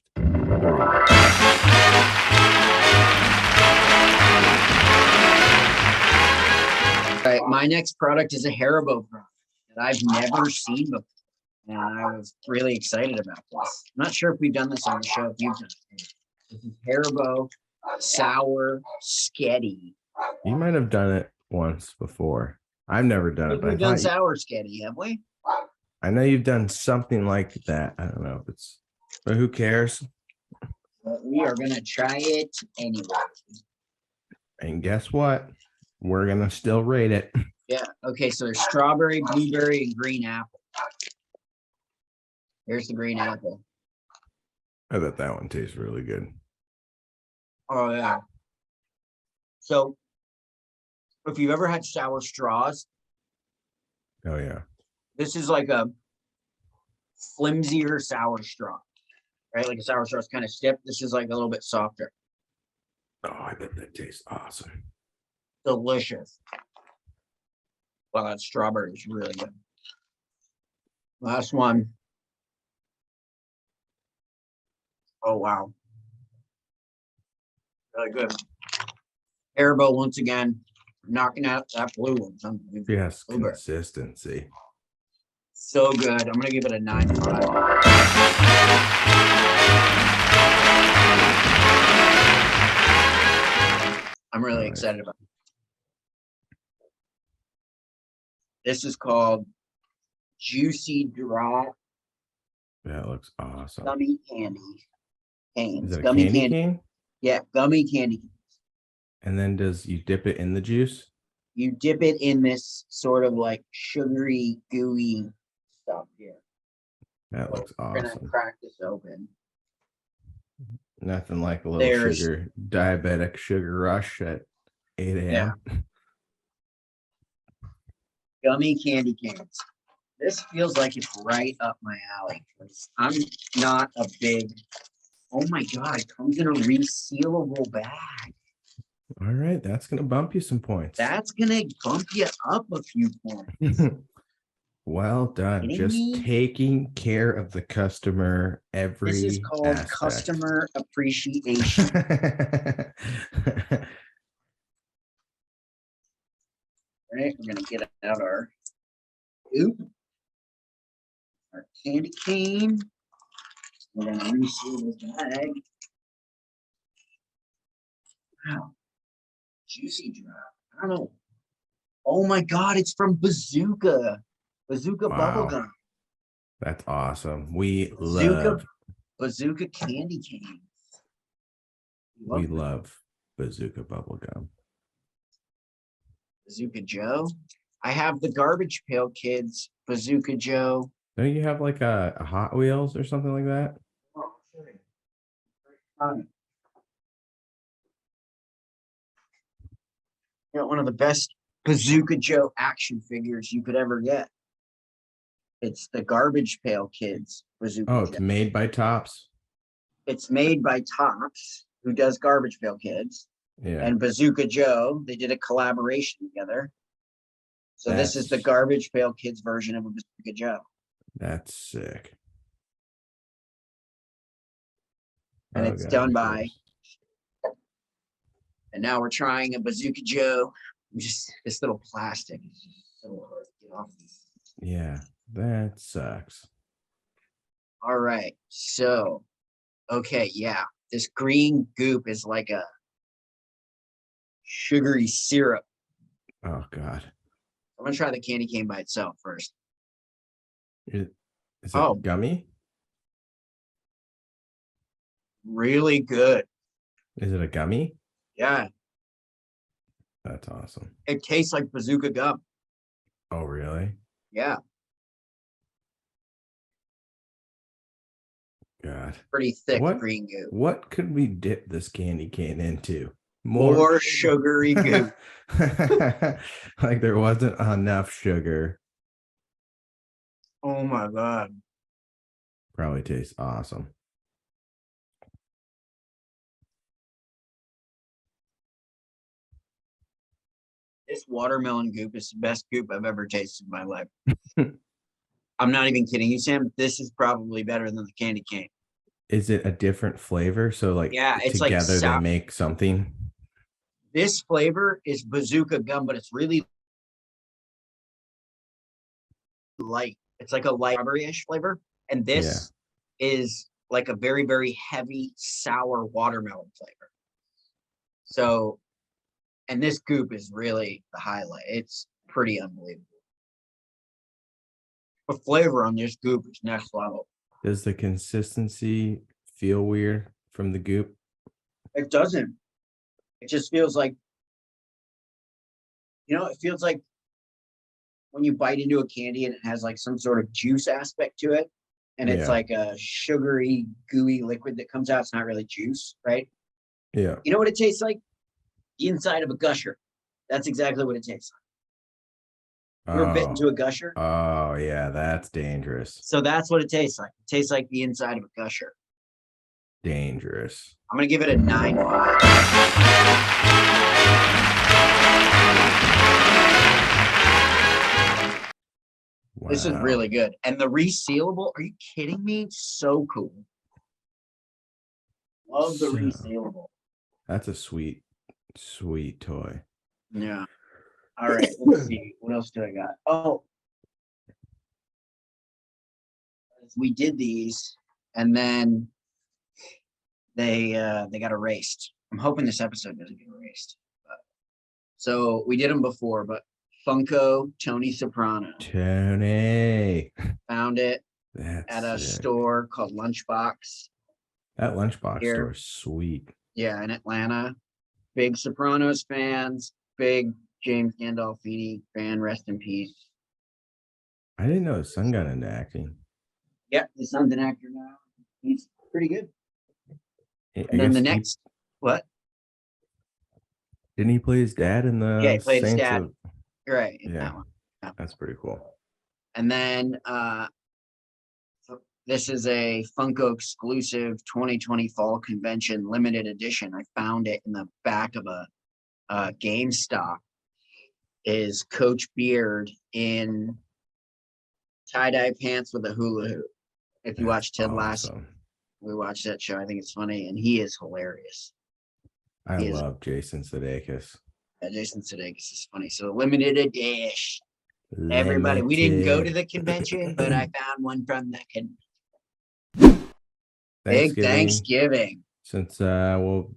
All right, my next product is a Haribo product that I've never seen before. And I was really excited about this. I'm not sure if we've done this on the show. If you've done it. This is Haribo Sour Sketty. You might have done it once before. I've never done it. But we've done Sour Sketty, have we? I know you've done something like that. I don't know if it's, but who cares? But we are gonna try it anyway. And guess what? We're gonna still rate it. Yeah. Okay. So there's strawberry, blueberry, and green apple. Here's the green apple. I bet that one tastes really good. Oh yeah. So if you've ever had sour straws, Oh yeah. this is like a flimsier sour straw, right? Like a sour straw is kind of stiff. This is like a little bit softer. Oh, I bet that tastes awesome. Delicious. Wow, that strawberry is really good. Last one. Oh wow. Really good. Haribo once again, knocking out that blue one. Yes, so good. consistency. So good. I'm gonna give it a 9.5. I'm really excited about it. This is called Juicy Drop That looks awesome. Gummy Candy Canes. Is it a Gummy candy cane? Yeah, gummy candy. And then you dip it in the juice? You dip it in this sort of like sugary, gooey stuff here. That looks We're awesome. gonna crack this open. Nothing like a little diabetic sugar rush at 8 a.m. Yeah. Gummy candy canes. This feels like it's right up my alley. I'm not a big. Oh my God, it comes in a resealable bag. All right, that's gonna bump you some points. That's gonna bump you up a few points. Well done. Just taking care of the customer every This is called aspect. Customer appreciation. Right, we're gonna get out our our candy cane. We're gonna reseal this bag. Wow, juicy drop. I don't know. Oh my God, it's from Bazooka. Bazooka bubblegum. That's awesome. We love Bazooka candy canes. We love Bazooka bubblegum. Bazooka Joe. I have the Garbage Pail Kids Bazooka Joe. Don't you have like a Hot Wheels or something like that? Oh, sorry. Got one of the best Bazooka Joe action figures you could ever get. It's the Garbage Pail Kids Bazooka Joe. Oh, it's made by Tops. It's made by Tops, who does Garbage Pail Kids. Yeah. And Bazooka Joe. They did a collaboration together. So this is the Garbage Pail Kids version of a Bazooka Joe. That's sick. And it's done by And now we're trying a Bazooka Joe. Just this little plastic. So hard to get off. Yeah, that sucks. All right. So, okay, yeah. This green goop is like a sugary syrup. Oh God. I'm gonna try the candy cane by itself first. Is it gummy? Really good. Is it a gummy? Yeah. That's awesome. It tastes like Bazooka gum. Oh, really? Yeah. God. Pretty thick green goo. What could we dip this candy cane into? More sugary goo. Like there wasn't enough sugar. Oh my God. Probably tastes awesome. This watermelon goop is the best goop I've ever tasted in my life. I'm not even kidding you, Sam. This is probably better than the candy cane. Is it a different flavor? So like yeah, it's together like they make something. This flavor is Bazooka gum, but it's really light. It's like a light strawberry-ish flavor. And this is like a very, very heavy, sour watermelon flavor. So, and this goop is really the highlight. It's pretty unbelievable. The flavor on this goop is next level. Does the consistency feel weird from the goop? It doesn't. It just feels like, it feels like when you bite into a candy and it has like some sort of juice aspect to it. And it's like a sugary, gooey liquid that comes out. It's not really juice, right? Yeah. You know what it tastes like? The inside of a gusher. That's exactly what it tastes like. You ever bit into a gusher? Oh, yeah, that's dangerous. So that's what it tastes like. It tastes like the inside of a gusher. Dangerous. I'm going to give it a 9. Wow. This is really good. And the resealable, are you kidding me? So cool. Love the resealable. That's a sweet toy. Yeah. All right. Let's see. What else do I got? Oh. We did these and then they got erased. I'm hoping this episode doesn't get erased. So we did them before, but Funko Tony Soprano. Tony. Found it at a store called Lunchbox. That Lunchbox store is sweet. Yeah, in Atlanta. Big Sopranos fans, big James Gandolfini fan, rest in peace. I didn't know his son got into acting. Yeah, his son's an actor now. He's pretty good. And then the next, what? Didn't he play his dad in the? Yeah, he played his Saints dad. of... Right. Yeah. That one. Yeah. That's pretty cool. And then this is a Funko exclusive 2020 Fall Convention limited edition. I found it in the back of a GameStop. Is Coach Beard in tie-dye pants with a hula hoop. If you watched Ted Lasso, we watched that show. I think it's funny, and he is hilarious. I love Jason Sudeikis. Yeah, Jason Sudeikis is funny. So limited edition. Everybody, we didn't go to the convention, but I found one from the convention. Big Thanksgiving. Since going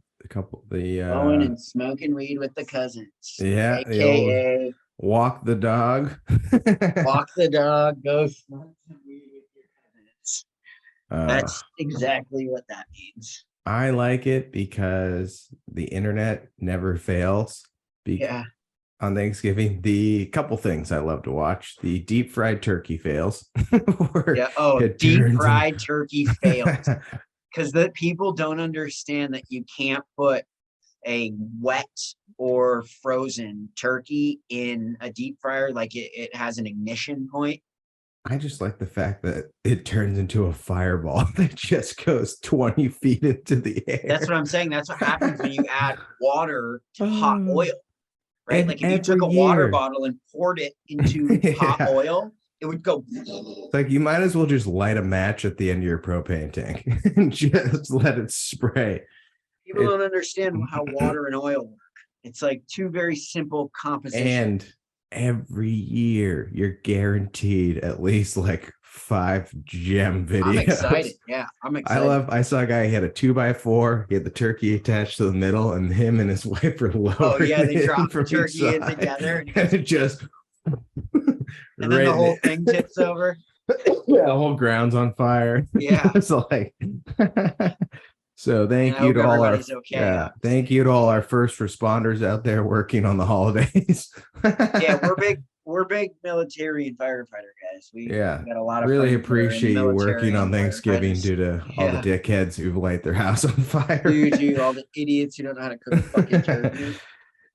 and smoking weed with the cousins. Yeah, AKA walk the dog. Walk the dog, go smoke some weed with your cousins. That's exactly what that means. I like it because the internet never fails. On Thanksgiving, the couple things I love to watch: the deep fried turkey fails. Deep fried turkey fails. Because the people don't understand that you can't put a wet or frozen turkey in a deep fryer. Like it has an ignition point. I just like the fact that it turns into a fireball that just goes 20 feet into the air. That's what I'm saying. That's what happens when you add water to hot oil, right? Like if you took a water bottle and poured it into hot oil, it would go. It's like you might as well just light a match at the end of your propane tank and just let it spray. People don't understand how water and oil work. It's like two very simple compositions. And every year you're guaranteed at least like 5 gem videos. I'm excited. Yeah, I'm excited. I saw a guy, he had a 2x4, he had the turkey attached to the middle, and him and his wife were lowered. Oh yeah, they dropped the turkey in together, and it just and then the whole thing tips over. Yeah, the whole ground's on fire. Yeah. It's like so thank you to all our thank you to all our first responders out there working on the holidays. Yeah, we're big military and firefighter guys. We got a lot of really appreciate you working on Thanksgiving due to all the dickheads who light their house on fire. All the idiots who don't know how to cook a fucking turkey.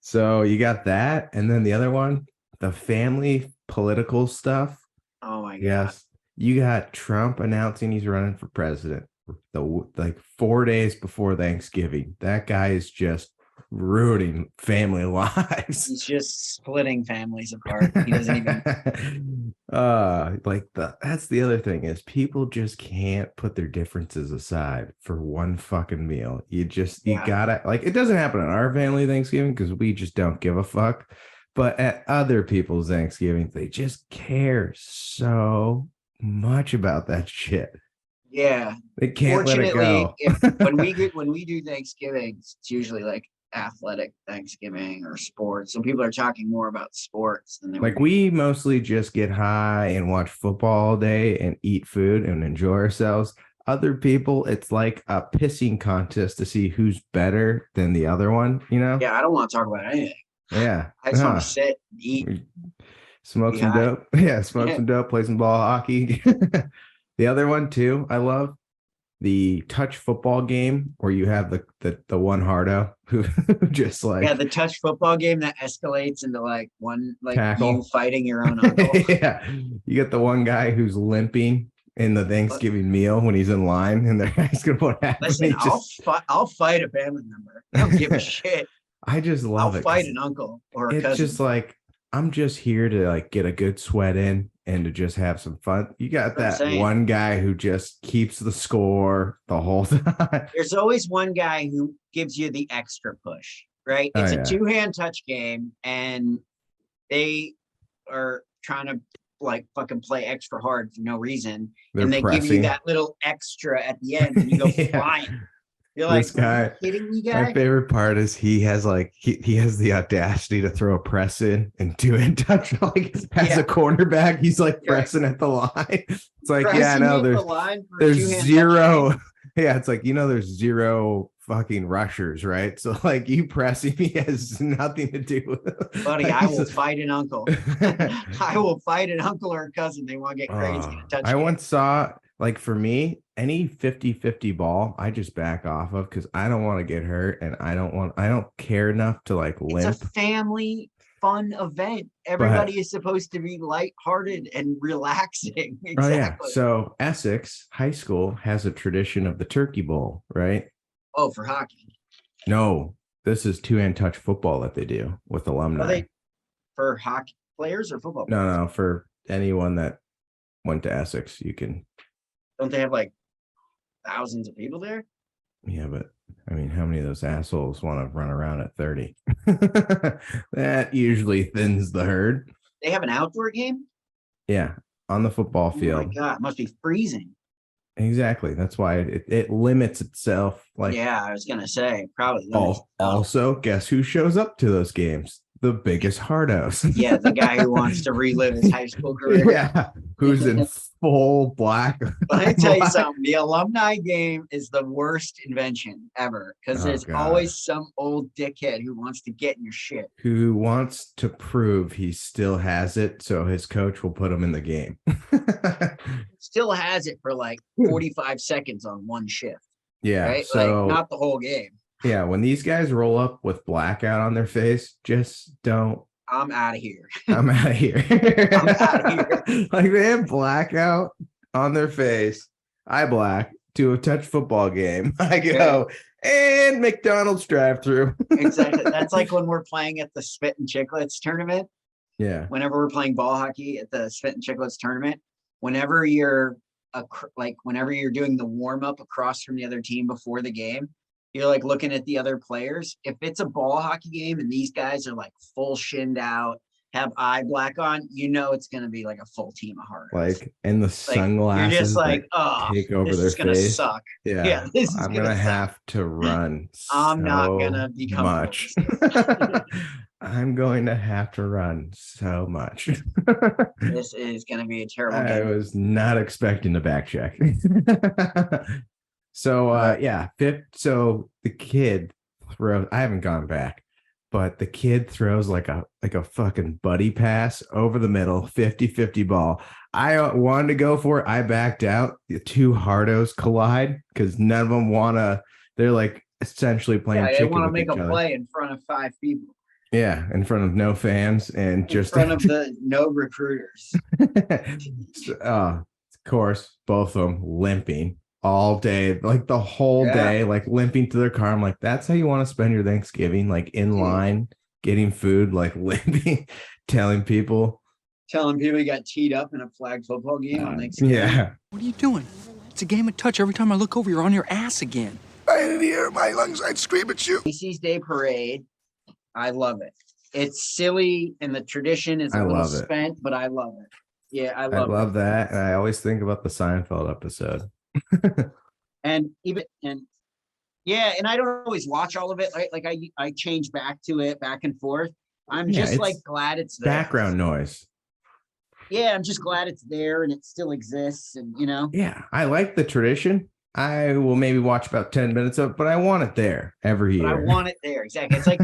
So you got that, and then the other one, the family political stuff. Oh my god. Yes. You got Trump announcing he's running for president. Like 4 days before Thanksgiving. That guy is just ruining family lives. He's just splitting families apart. He doesn't even that's the other thing is people just can't put their differences aside for one fucking meal. You gotta, like, it doesn't happen in our family Thanksgiving because we just don't give a fuck. But at other people's Thanksgiving, they just care so much about that shit. Yeah, they can't let it go. when we do Thanksgiving, it's usually like athletic Thanksgiving or sports. So people are talking more about sports than they like. We mostly just get high and watch football all day and eat food and enjoy ourselves. Other people, it's like a pissing contest to see who's better than the other one. You know? Yeah, I don't want to talk about anything. Yeah, I just want to sit, and eat, smoke some dope. Yeah, smoke some dope, play some ball hockey. The other one too, I love the touch football game where you have the one hardo who just like the touch football game that escalates into like one like tackle. You fighting your own uncle. Yeah, you get the one guy who's limping in the Thanksgiving meal when he's in line and they're asking what happened. Listen, I'll fight a family member. I don't give a shit. I just love it. I'll fight an uncle or a cousin. It's just like I'm just here to like get a good sweat in and to just have some fun. You got that one guy who just keeps the score the whole time. There's always one guy who gives you the extra push, right? It's a two-hand touch game, and they are trying to like fucking play extra hard for no reason. They give you that little extra at the end, and you go flying. You're like, this guy, are you kidding me, guy? My favorite part is he has like he has the audacity to throw a press in and do it touch like as a cornerback. He's like pressing at the line. It's like, there's zero. Yeah, it's like, there's zero fucking rushers, right? So like you pressing me has nothing to do with it. Buddy, I will fight an uncle. I will fight an uncle or a cousin. They want to get crazy and touch I once saw, like, for me, any 50-50 ball, I just back off of because I don't want to get hurt and I don't care enough to like limp. It's a family fun event. Everybody is supposed to be lighthearted and relaxing. Exactly. Oh yeah. So Essex High School has a tradition of the Turkey Bowl, right? Oh, for hockey? No, this is two-hand touch football that they do with alumni. Are they for hockey players or football players? No, for anyone that went to Essex, you can. Don't they have like thousands of people there? Yeah, but I mean, how many of those assholes want to run around at 30? That usually thins the herd. They have an outdoor game? Yeah, on the football field. Oh my God, it must be freezing. Exactly. That's why it limits itself. Like, yeah, I was gonna say probably. Also, guess who shows up to those games? The biggest hardos. Yeah, the guy who wants to relive his high school career. Yeah, who's in full black. Let me tell you something. The alumni game is the worst invention ever because there's always some old dickhead who wants to get in your shit. Who wants to prove he still has it, so his coach will put him in the game. Still has it for like 45 seconds on one shift. Yeah, right? So like not the whole game. Yeah, when these guys roll up with blackout on their face, just don't. I'm out of here. I'm out of here. I'm out of here. Like they have blackout on their face. I black to a touch football game. I go and McDonald's drive-through. Exactly. That's like when we're playing at the Spit and Chicklets tournament. Yeah. Whenever we're playing ball hockey at the Spit and Chicklets tournament, whenever you're doing the warm up across from the other team before the game. you're like looking at the other players. If it's a ball hockey game and these guys are like full shinned out, have eye black on, it's going to be like a full team of hard. Like, and the sunglasses you're just like, oh, take over this their is gonna face. suck. Yeah, this is I'm gonna suck. have to run. I'm not gonna become much. I'm going to have to run so much. This is gonna be a terrible game. I was not expecting the back check. So so the kid throws. I haven't gone back, but the kid throws like a fucking buddy pass over the middle, 50-50 ball. I wanted to go for it. I backed out. The two hardos collide because none of them want to. They're like essentially playing chicken. They want to make a other. Play in front of 5 people. Yeah, in front of no fans and in front of the no recruiters. Of course, both of them limping all day, like the whole day, like limping to their car. I'm like, that's how you want to spend your Thanksgiving, like in line, getting food, like limping, telling people you got teed up in a flag football game on Thanksgiving. Yeah. What are you doing? It's a game of touch. Every time I look over, you're on your ass again. I didn't hear my lungs. I'd scream at you. Macy's Day Parade. I love it. It's silly and the tradition is a little spent, but I love it. Yeah, I love that. And I always think about the Seinfeld episode. and I don't always watch all of it. Like I change back to it back and forth. I'm just like glad it's there. Background noise. Yeah, I'm just glad it's there and it still exists. And Yeah, I like the tradition. I will maybe watch about 10 minutes of it, but I want it there every year. I want it there. Exactly. It's like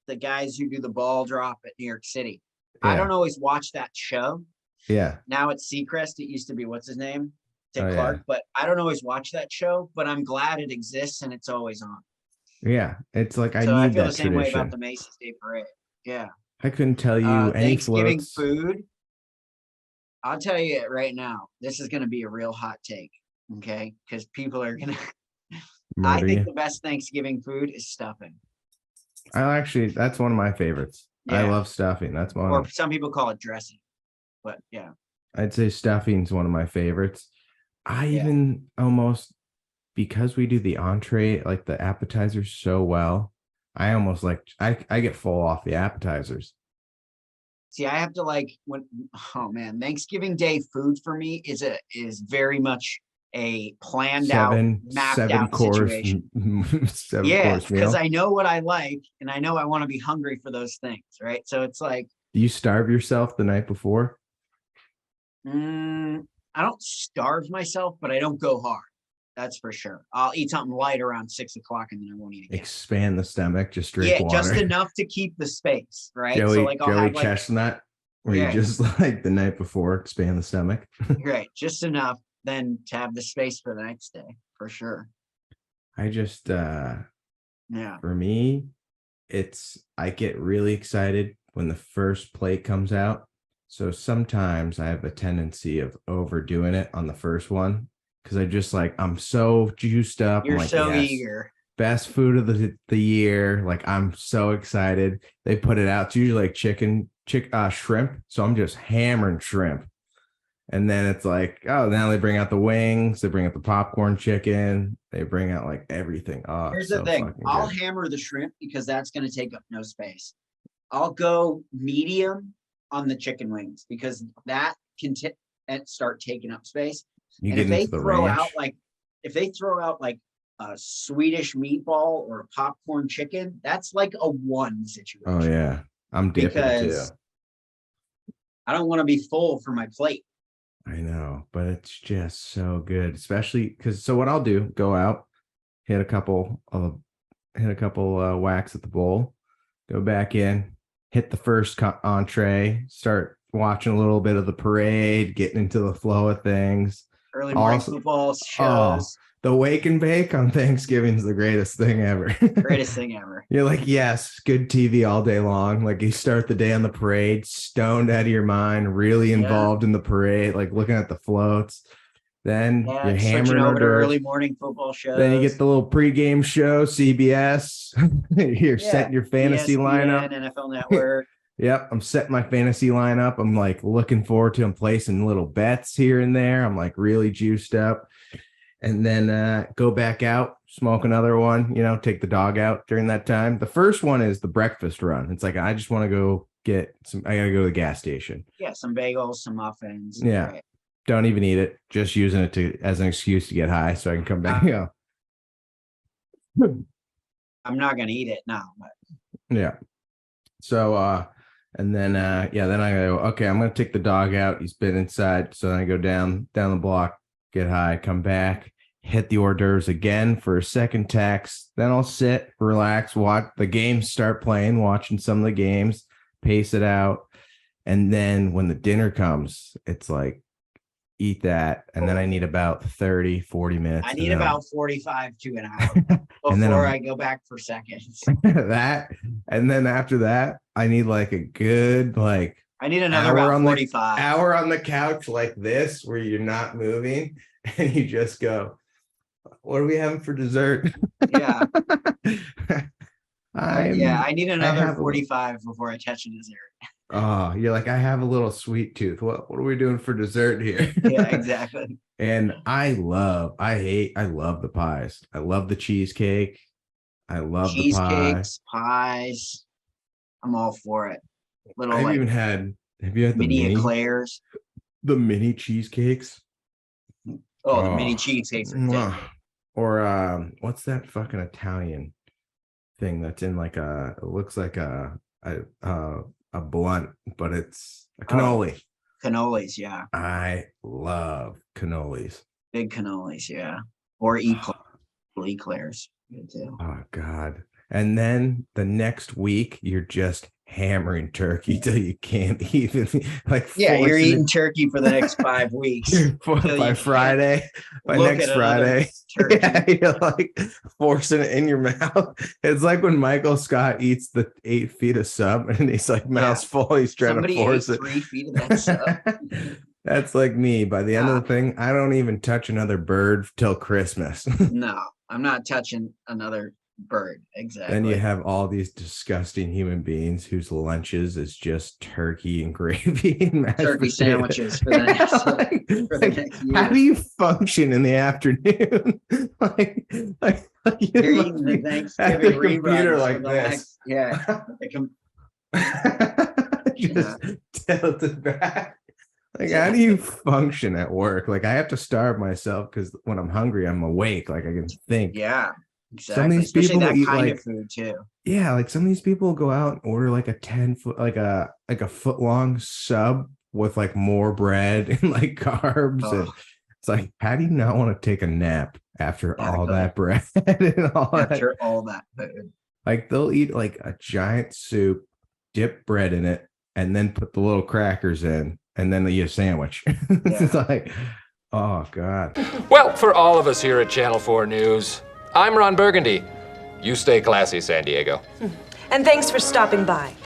the guys who do the ball drop at New York City. Yeah. I don't always watch that show. Yeah. Now it's Seacrest. It used to be, what's his name? Dick Clark. Yeah. But I don't always watch that show, but I'm glad it exists and it's always on. Yeah. It's like, I need I that feel the same tradition. way about the Macy's Day Parade. Yeah. I couldn't tell you any Thanksgiving floats. Food. I'll tell you it right now. This is going to be a real hot take. Okay. Because people are going to, I think the best Thanksgiving food is stuffing. That's one of my favorites. Yeah. I love stuffing. That's one. Or some people call it dressing, but yeah. I'd say stuffing's one of my favorites. I even almost, because we do the entree, like the appetizers so well, I almost like, I get full off the appetizers. See, I have to Thanksgiving Day food for me is very much a planned out, mapped out situation. Because I know what I like and I know I want to be hungry for those things, right? So it's like, do you starve yourself the night before? I don't starve myself, but I don't go hard. That's for sure. I'll eat something light around 6 o'clock and then I won't eat again. Expand the stomach, just drink water. Just enough to keep the space, right? Joey Chestnut, where you just like the night before expand the stomach. Right, just enough then to have the space for the next day, for sure. I just for me, I get really excited when the first plate comes out. So sometimes I have a tendency of overdoing it on the first one because I'm so juiced up. You're like, so eager. Best food of the year. Like, I'm so excited. They put it out. It's usually like shrimp. So I'm just hammering shrimp. And then it's like, oh, now they bring out the wings. They bring out the popcorn chicken. They bring out like everything. Oh, here's the thing. I'll hammer the shrimp because that's going to take up no space. I'll go medium on the chicken wings because that can start taking up space. And if they throw out like a Swedish meatball or a popcorn chicken, that's like a one situation. Oh yeah, I'm dipping too. I don't want to be full for my plate. I know, but it's just so good, especially because what I'll do, go out, hit a couple whacks at the bowl, go back in, hit the first entree, start watching a little bit of the parade, getting into the flow of things. Early morning football shows. The wake and bake on Thanksgiving is the greatest thing ever. Greatest thing ever. You're like, yes, good TV all day long. Like, you start the day on the parade, stoned out of your mind, really involved in the parade, like looking at the floats. Then you're hammering over to early morning football shows. Then you get the little pregame show, CBS. You're setting your fantasy lineup. NFL Network. Yep, I'm setting my fantasy lineup. I'm like looking forward to placing little bets here and there. I'm like really juiced up. and then go back out, smoke another one, take the dog out during that time. The first one is the breakfast run. It's like, I just want to go get I gotta go to the gas station. Yeah, some bagels, some muffins. Yeah. Right. Don't even eat it. Just using it as an excuse to get high so I can come back. I'm not gonna eat it now, but yeah. So and then then I go, okay, I'm gonna take the dog out. He's been inside. So then I go down the block, get high, come back, hit the hors d'oeuvres again for a second text. Then I'll sit, relax, watch the games start playing, watching some of the games, pace it out. And then when the dinner comes, it's like, eat that. And then I need about 30, 40 minutes. I need about 45 to an hour before I go back for seconds. That. And then after that, I need like a good, like, I need another about 45 hour on the couch like this, where you're not moving and you just go, what are we having for dessert? Yeah. I need another 45 before I touch a dessert. Oh, you're like, I have a little sweet tooth. What are we doing for dessert here? Yeah, exactly. And I love the pies. I love the cheesecake. I love cheesecakes, pies. I'm all for it. Have you had the mini eclairs? The mini cheesecakes? Oh, the mini cheesecakes are or what's that fucking Italian thing that's in like it looks like a blunt, but it's a cannoli. Cannolis, yeah. I love cannolis. Big cannolis, yeah. Or eclairs. Good too. Oh God. And then the next week you're just hammering turkey till you can't even you're eating turkey for the next 5 weeks. By Friday. By next Friday. Yeah, you're like forcing it in your mouth. It's like when Michael Scott eats the 8 feet of sub and he's like mouth's full, he's trying to force it. 3 feet of that sub. That's like me. By the end of the thing, I don't even touch another bird till Christmas. No, I'm not touching another bird. Exactly. Then you have all these disgusting human beings whose lunches is just turkey and gravy and turkey sandwiches for the next year. How do you function in the afternoon? You're eating the Thanksgiving computer like this. Just tilted back. How do you function at work? Like, I have to starve myself because when I'm hungry, I'm awake. Like, I can think. Yeah. Exactly. Some of these people that eat kind of food too. Yeah, like some of these people go out and order like a 10-foot, like a foot long sub with like more bread and like carbs. And it's like, how do you not want to take a nap after all that bread and all that food? Like they'll eat like a giant soup, dip bread in it, and then put the little crackers in, and then they eat a sandwich. It's like, oh God. Well, for all of us here at Channel 4 News, I'm Ron Burgundy. You stay classy, San Diego. And thanks for stopping by.